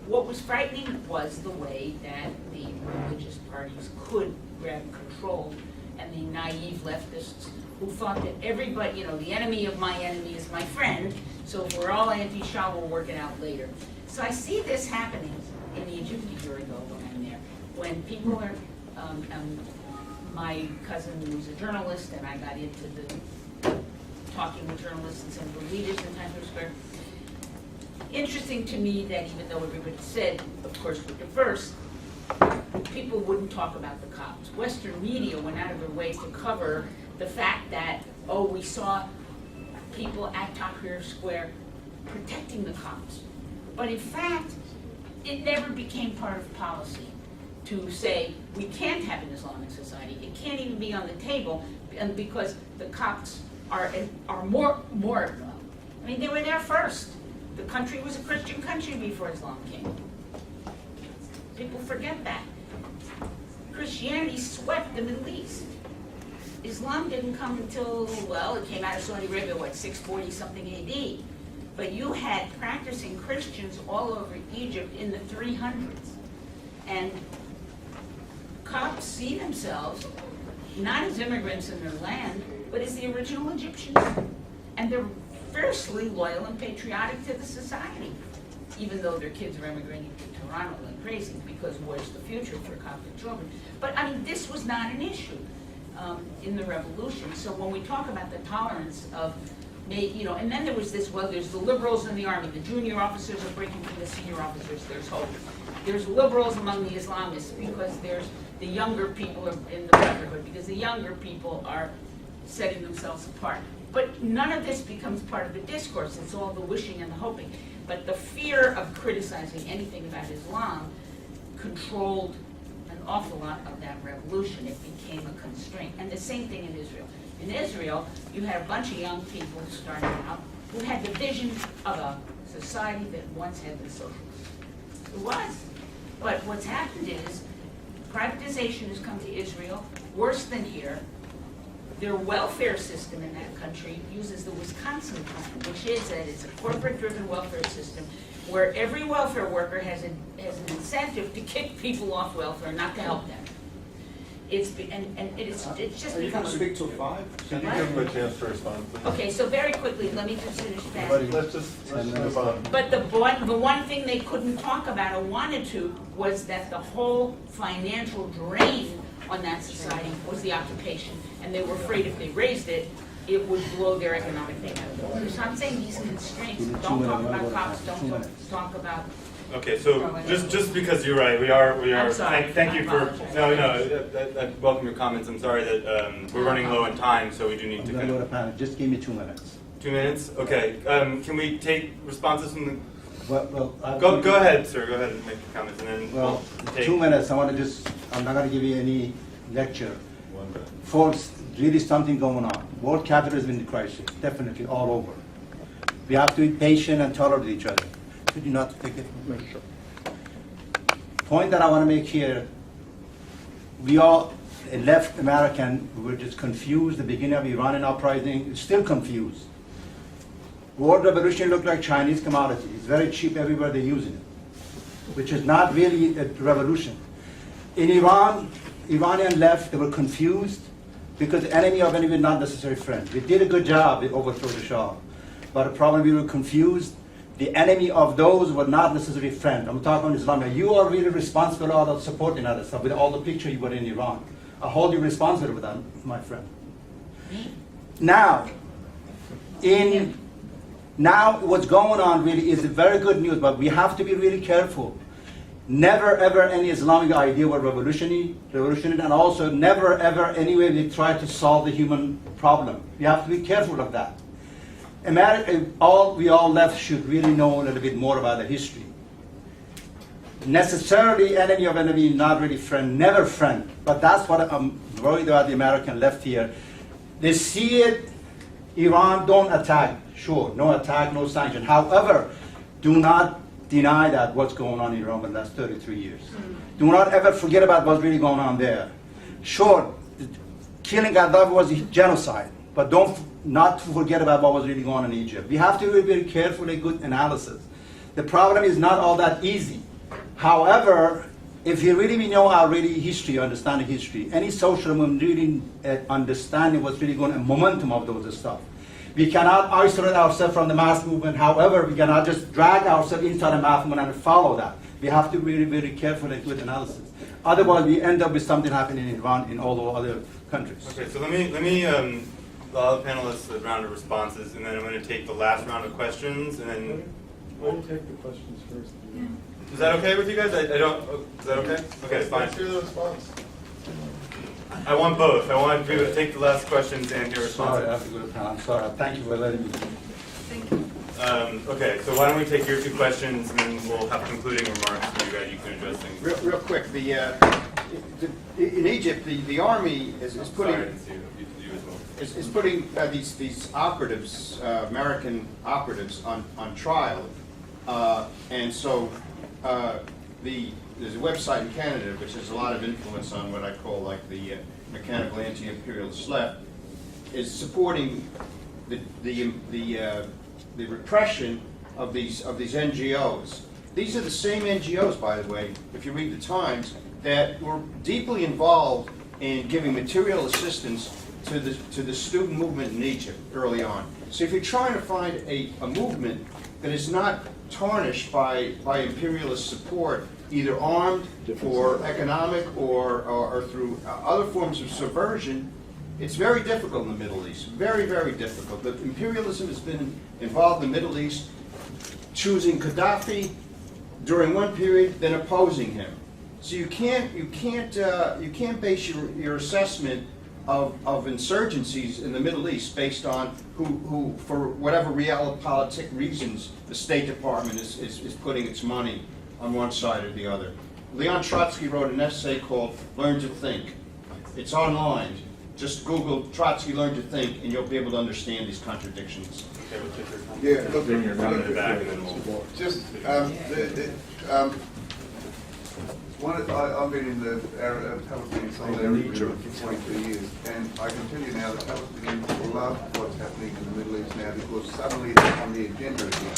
What was frightening was the way that the religious parties could grab control, and the naive leftists who thought that everybody, the enemy of my enemy is my friend, so if we're all anti-Shah, we'll work it out later. So I see this happening in Egypt a year ago when I'm there, when people are, my cousin was a journalist, and I got into the talking with journalists and some of the leaders in Times Square. Interesting to me that even though everybody said, of course, we're diverse, people wouldn't talk about the Copts. Western media went out of their way to cover the fact that, we saw people at Tahrir Square protecting the Copts. But in fact, it never became part of policy to say, we can't have an Islamic society. It can't even be on the table, and because the Copts are more, I mean, they were there first. The country was a Christian country before Islam came. People forget that. Christianity swept the Middle East. Islam didn't come until, it came out of Saudi Arabia, 640 something AD. But you had practicing Christians all over Egypt in the 300s. And Copts see themselves not as immigrants in their land, but as the original Egyptians. And they're fiercely loyal and patriotic to the society, even though their kids are immigrating to Toronto like crazy, because where's the future for Coptic children? But I mean, this was not an issue in the revolution. So when we talk about the tolerance of, and then there was this, there's the liberals in the army, the junior officers are breaking from the senior officers, there's hope. There's liberals among the Islamists because there's the younger people in the brotherhood, because the younger people are setting themselves apart. But none of this becomes part of the discourse. It's all the wishing and the hoping. But the fear of criticizing anything about Islam controlled an awful lot of that revolution. It became a constraint. And the same thing in Israel. In Israel, you had a bunch of young people starting out who had the vision of a society that once had been socialist. It was. But what's happened is privatization has come to Israel, worse than here. Their welfare system in that country uses the Wisconsin plan, which is that it's a corporate-driven welfare system where every welfare worker has an incentive to kick people off welfare, not to help them. It's just Are you going become. to speak till 5? Can you give them a chance to respond, please? Okay, so very quickly, let me just finish that. Let's move on. But the one thing they couldn't talk about or wanted to was that the whole financial drain on that society was the occupation. And they were afraid if they raised it, it would blow their economic thing out of the water. So I'm saying these constraints, don't talk about cops, don't talk about. Okay, so just because you're right, we are. I'm sorry. Thank you I for. apologize. No. I welcome your comments. I'm sorry that we're running low on time, so we do need to. I'm going to go to panel. Just give me 2 minutes. 2 minutes. Okay. Can we take responses from the? Well, Go ahead, sir. Go ahead and make your comments, and then Well, we'll take. 2 minutes. I'm not going to give you any lecture. Folks, really something going on. World capitalism in the crisis, definitely all over. We have to be patient and tolerate each other. for you not to take it. Point that I want to make here, we all left American, we were just confused. The beginning of Iranian uprising, still confused. World revolution looked like Chinese commodity. It's very cheap everywhere they're using it, which is not really a revolution. In Iran, Iranian left, they were confused because the enemy of enemy is not necessarily friend. We did a good job, we overthrew the Shah. But the problem, we were confused. The enemy of those were not necessarily friend. I'm talking about Islam. You are really responsible for all the supporting other stuff with all the picture you got in Iran. I hold you responsible for that, my friend. Now, what's going on really is very good news, but we have to be really careful. Never ever any Islamic idea were revolutionary, and also never ever any way we try to solve the human problem. We have to be careful of that. America, we all left should really know a little bit more about the history. Necessarily enemy of enemy, not really friend, never friend. But that's what I'm worried about the American left here. They see it, Iran don't attack. Sure, no attack, no sanction. However, do not deny that what's going on in Iran in the last 33 years. Do not ever forget about what's really going on there. Sure, killing Gaddafi was genocide, but not to forget about what was really going on in Egypt. We have to be very careful and good analysis. The problem is not all that easy. However, if you really know our really history, understanding history, any social movement really understanding what's really going on, momentum of those stuff. We cannot isolate ourselves from the mass movement. However, we cannot just drag ourselves inside the mass movement and follow that. We have to be really, very careful and good analysis. Otherwise, we end up with something happening in Iran, in all the other countries. Okay, so let me allow the panelists a round of responses, and then I'm going to take the last round of questions, and then. Why don't you take the questions first? Yeah. Is that okay with you guys? I don't. Is that okay? Okay, fine. Let's hear the response. I want both. I want you to take the last questions and hear Sorry, I responses. have to go to panel. I'm sorry. Thank you for letting me. Thank you. Okay, so why don't we take your two questions, and then we'll have concluding remarks from you guys. You can address things. Real quick, in Egypt, the army is putting Sorry, it's you as well. is putting these operatives, American operatives, on trial, and so there's a website in Canada which has a lot of influence on what I call like the mechanical anti-imperialist left, is supporting the repression of these NGOs. These are the same NGOs, by the way, if you read the Times, that were deeply involved in giving material assistance to the student movement in Egypt early on. So if you're trying to find a movement that is not tarnished by imperialist support, either armed or economic or through other forms of subversion, it's very difficult in the Middle East. Very, very difficult. But imperialism has been involved in the Middle East, choosing Gaddafi during one period, then opposing him. So you can't base your assessment of insurgencies in the Middle East based on who for whatever realpolitik reasons the State Department is putting its money on one side or the other. Leon Trotsky wrote an essay called Learn to Think. It's online. Just Google Trotsky Learn to Think and you'll be able to understand these contradictions. Okay, we'll take your time. Yeah, look, Bring your comment in the back, and then we'll. just, I've been in the Palestinian solidarity movement for 22 years, and I can tell you now that Palestinians love what's happening in the Middle East now because suddenly they're on the agenda again.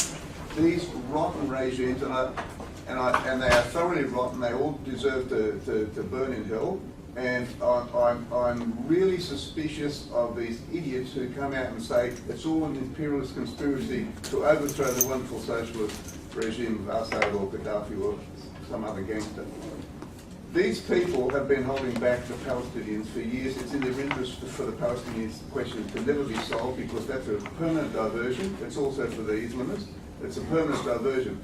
These rotten regimes, and they are thoroughly rotten, they all deserve to burn in hell, and I'm really suspicious of these idiots who come out and say it's all an imperialist conspiracy to overthrow the wonderful socialist regime of Assad or Gaddafi or some other gangster. These people have been holding back the Palestinians for years. It's in their interest for the Palestinians question to never be solved because that's a permanent diversion. It's also for the Islamists. It's a permanent diversion.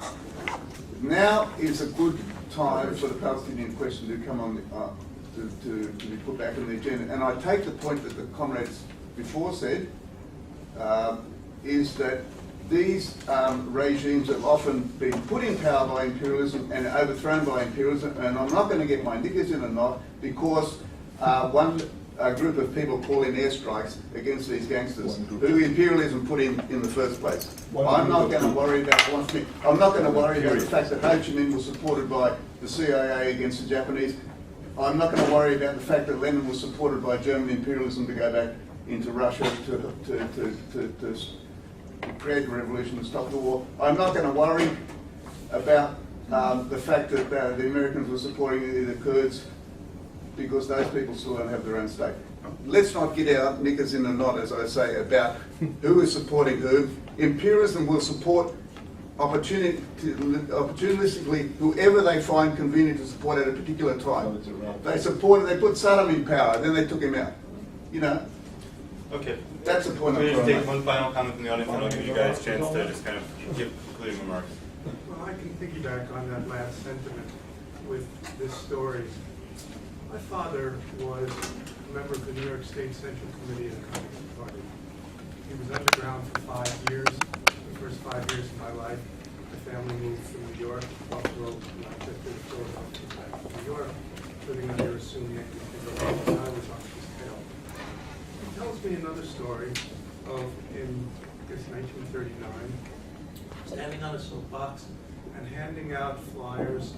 Now is a good time for the Palestinian question to come on, to be put back on the agenda. And I take the point that the comrades before said, is that these regimes have often been put in power by imperialism and overthrown by imperialism, and I'm not going to get my knickers in a knot because one a group of people call in airstrikes against these gangsters who imperialism put in the first place. I'm not going to worry about I'm not going to worry about the fact that Ho Chi Minh was supported by the CIA against the Japanese. I'm not going to worry about the fact that Lenin was supported by German imperialism to go back into Russia to create the revolution and stop the war. I'm not going to worry about the fact that the Americans were supporting the Kurds, because those people still don't have their own state. Let's not get our knickers in a knot, as I say, about who is supporting who. Imperialism will support opportunistically whoever they find convenient to support at a particular time. They put Saddam in power, then they took him out. You know. Okay. That's the point. I'm going to take one final comment from the audience, and I'll give you guys a chance to just kind of give concluding remarks. Well, I can piggyback on that last sentiment with this story. My father was a member of the New York State Central Committee of the Communist Party. He was underground for 5 years. The first 5 years of my life, my family moved from New York, Buffalo, Rochester, Philadelphia, back to New York, living under assumed names. I was on his tail. He tells me another story of, in, I guess, 1939, standing on a soapbox and handing out flyers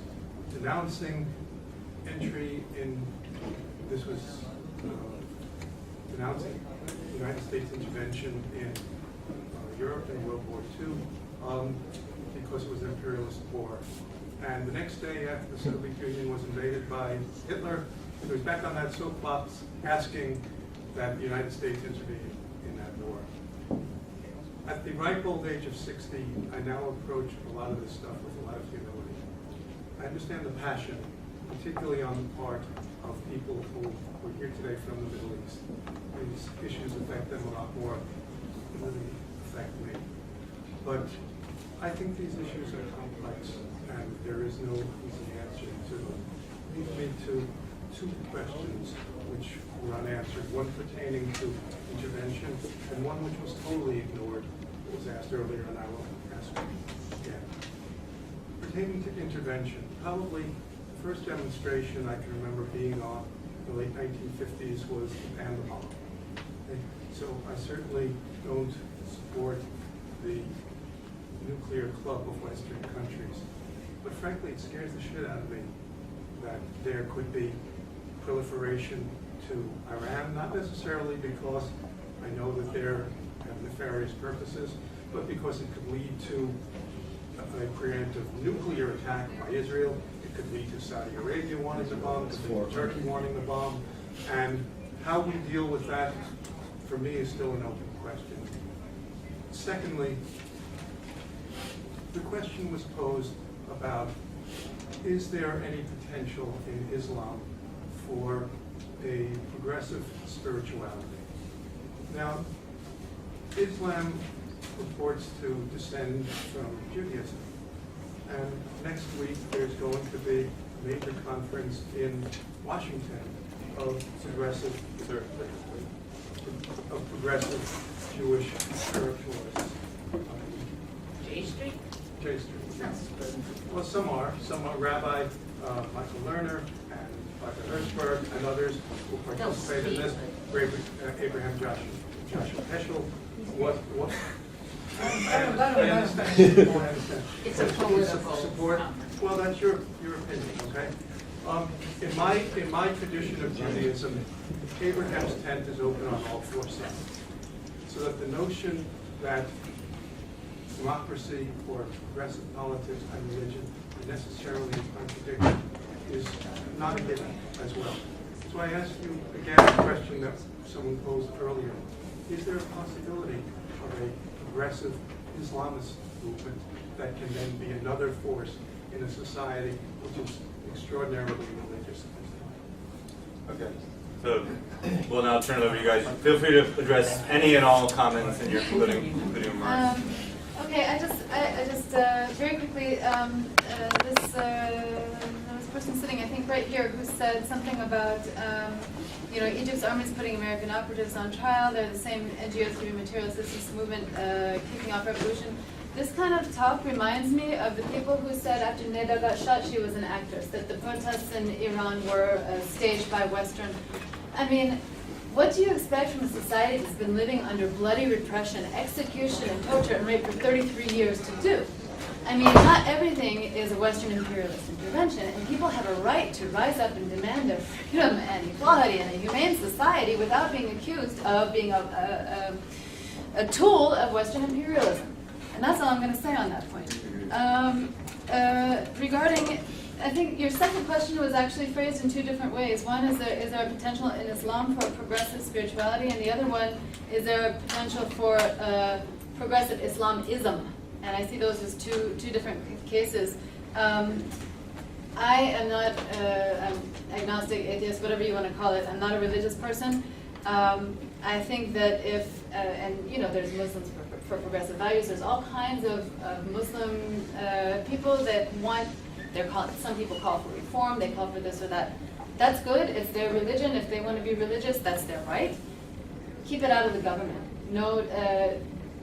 denouncing entry in, this was denouncing the United States intervention in Europe in World War II because it was an imperialist war. And the next day after the Soviet Union was invaded by Hitler, he was back on that soapbox asking that the United States intervene in that war. At the ripe old age of 60, I now approach a lot of this stuff with a lot of humility. I understand the passion, particularly on the part of people who were here today from the Middle East. These issues affect them a lot more than they affect me. But I think these issues are complex, and there is no easy answer to them. Lead me to two questions which were unanswered, one pertaining to intervention and one which was totally ignored. It was asked earlier, and I will ask again. Pertaining to intervention, probably the first demonstration I can remember being on in the late 1950s was the Panda Bomb. Okay? So I certainly don't support the nuclear club of Western countries. But frankly, it scares the shit out of me that there could be proliferation to Iran, not necessarily because I know that they have nefarious purposes, but because it could lead to a preemptive nuclear attack by Israel. It could lead to Saudi Arabia wanting the bomb, it could lead to Turkey wanting the bomb. And how we deal with that, for me, is still an open question. Secondly, the question was posed about, is there any potential in Islam for a progressive spirituality? Now, Islam purports to descend from Judaism. And next week, there's going to be a major conference in Washington of progressive Jewish spiritualists. J Street? J Street, yes. Well, some are. Some are. Rabbi Michael Lerner and Dr. Hirschberg and others who participate in this. Abraham Joshua Heschel. What? I understand. It's a political support. Well, that's your opinion, okay? In my tradition of Judaism, Abraham's tent is open on all four sides, so that the notion that democracy or progressive politics and religion are necessarily in contradiction is not a given as well. So I ask you again a question that someone posed earlier. Is there a possibility of a progressive Islamist movement that can then be another force in a society which is extraordinarily religious? Okay. So we'll now turn it over to you guys. Feel free to address any and all comments in your concluding remarks. Okay, I just very quickly, there was a person sitting, I think, right here, who said something about, Egypt's army is putting American operatives on trial. They're the same NGOs giving material assistance to movement, kicking off revolution. This kind of talk reminds me of the people who said after Neda got shot, she was an actress, that the protests in Iran were staged by Western. I mean, what do you expect from a society that's been living under bloody repression, execution, and torture and rape for 33 years to do? I mean, not everything is a Western imperialist intervention, and people have a right to rise up and demand their freedom and equality in a humane society without being accused of being a tool of Western imperialism. And that's all I'm going to say on that point. Regarding, I think your second question was actually phrased in two different ways. One is there a potential in Islam for progressive spirituality, and the other one is there a potential for progressive Islamism. And I see those as two different cases. I am not I'm agnostic, atheist, whatever you want to call it. I'm not a religious person. I think that if, and you know, there's Muslims for progressive values. There's all kinds of Muslim people that want, some people call for reform, they call for this or that. That's good, it's their religion. If they want to be religious, that's their right. Keep it out of the government. No,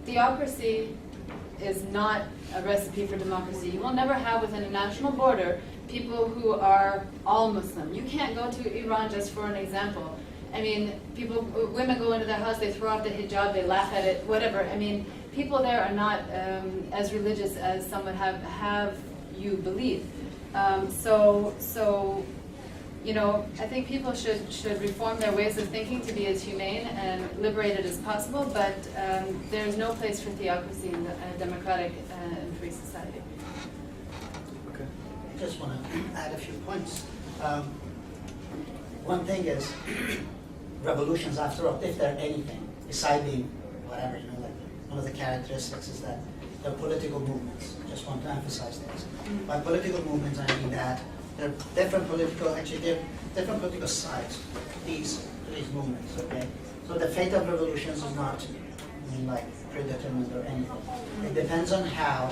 theocracy is not a recipe for democracy. You will never have within a national border people who are all Muslim. You can't go to Iran, just for an example. I mean, women go into their house, they throw off the hijab, they laugh at it, whatever. I mean, people there are not as religious as some would have you believe. So, you know, I think people should reform their ways of thinking to be as humane and liberated as possible, but there's no place for theocracy in a democratic and free society. Okay. I just want to add a few points. One thing is, revolutions, after all, if they're anything, besides being whatever, you know, like one of the characteristics is that they're political movements. I just want to emphasize this. By political movements, I mean that there are different political sides to these movements, okay? So the fate of revolutions is not, I mean, like, predetermined or anything. It depends on how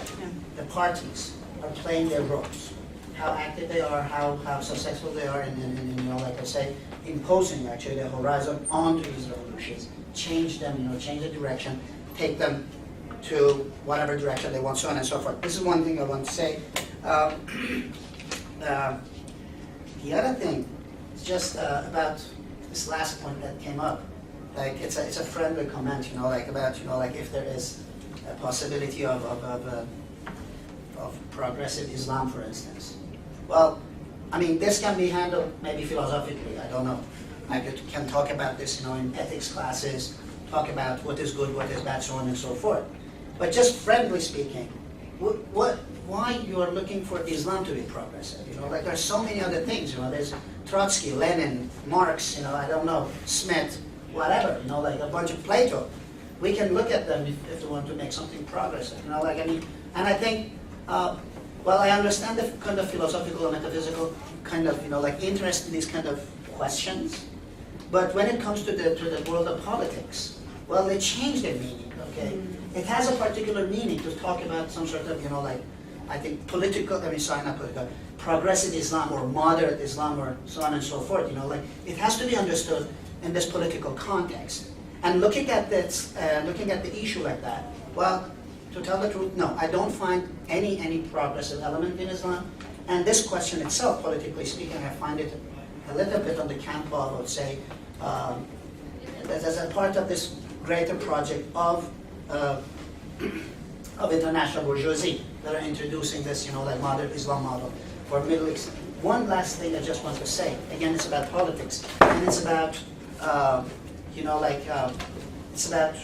the parties are playing their roles, how active they are, how successful they are in, you know, like I say, imposing actually the horizon onto these revolutions, change them, you know, change the direction, take them to whatever direction they want, so on and so forth. This is one thing I want to say. The other thing is just about this last point that came up. Like it's a friendly comment, you know, like about, you know, like if there is a possibility of progressive Islam, for instance. Well, I mean, this can be handled maybe philosophically. I don't know. I can talk about this, you know, in ethics classes, talk about what is good, what is bad, so on and so forth. But just friendly speaking, why you are looking for Islam to be progressive? You know, like there's so many other things. You know, there's Trotsky, Lenin, Marx. You know, I don't know, Smith, whatever. You know, like a bunch of Plato. We can look at them if we want to make something progressive. You know, like I mean, and I think. Well, I understand the kind of philosophical and metaphysical kind of, you know, like interest in these kind of questions. But when it comes to the world of politics, well, they change their meaning, okay? It has a particular meaning to talk about some sort of, you know, like, I think political, I mean, sorry, not political, progressive Islam or moderate Islam or so on and so forth, you know, like, it has to be understood in this political context. And looking at this, looking at the issue like that, well, to tell the truth, no, I don't find any progressive element in Islam. And this question itself, politically speaking, I find it a little bit on the camp of, I would say, as a part of this greater project of international bourgeoisie that are introducing this, you know, like modern Islam model for Middle East. One last thing I just want to say. Again, it's about politics, and it's about, you know, like, it's about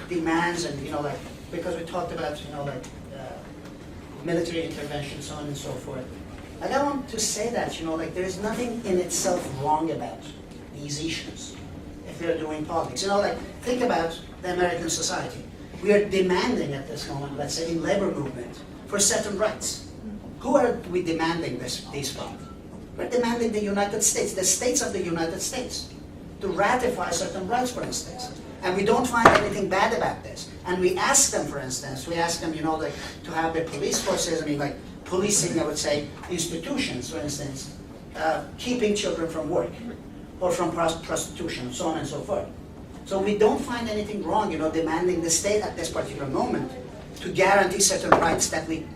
demands and, you know, like, because we talked about, you know, like military intervention, so on and so forth. Like, I want to say that, you know, like there is nothing in itself wrong about these issues if we are doing politics. You know, like think about the American society. We are demanding at this moment, let's say in labor movement, for certain rights. Who are we demanding these from? We're demanding the United States, the states of the United States, to ratify certain rights, for instance. And we don't find anything bad about this. And we ask them, for instance, we ask them, you know, like to have the police forces, I mean, like policing, I would say, institutions, for instance, keeping children from work or from prostitution, so on and so forth. So we don't find anything wrong, you know, demanding the state at this particular moment to guarantee certain rights that we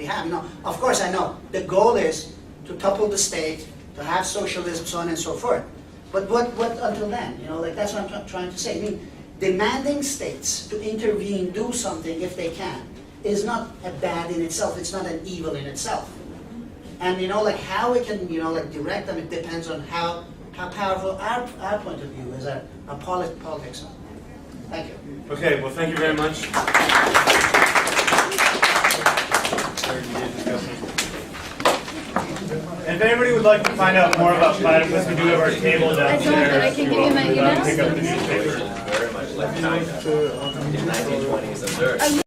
have. You know, of course, I know the goal is to topple the state, to have socialism, so on and so forth. But what until then? You know, like that's what I'm trying to say. I mean, demanding states to intervene, do something if they can, is not a bad in itself. It's not an evil in itself. And you know, like how we can, you know, like direct them. It depends on how powerful our point of view is, our politics. Thank you. Okay, well, thank you very much. And if anybody would like to find out more about Platypus, we do have our table downstairs. I don't, but I can give you my email. Pick up the newspaper. Very much like China in 1920s upsurge.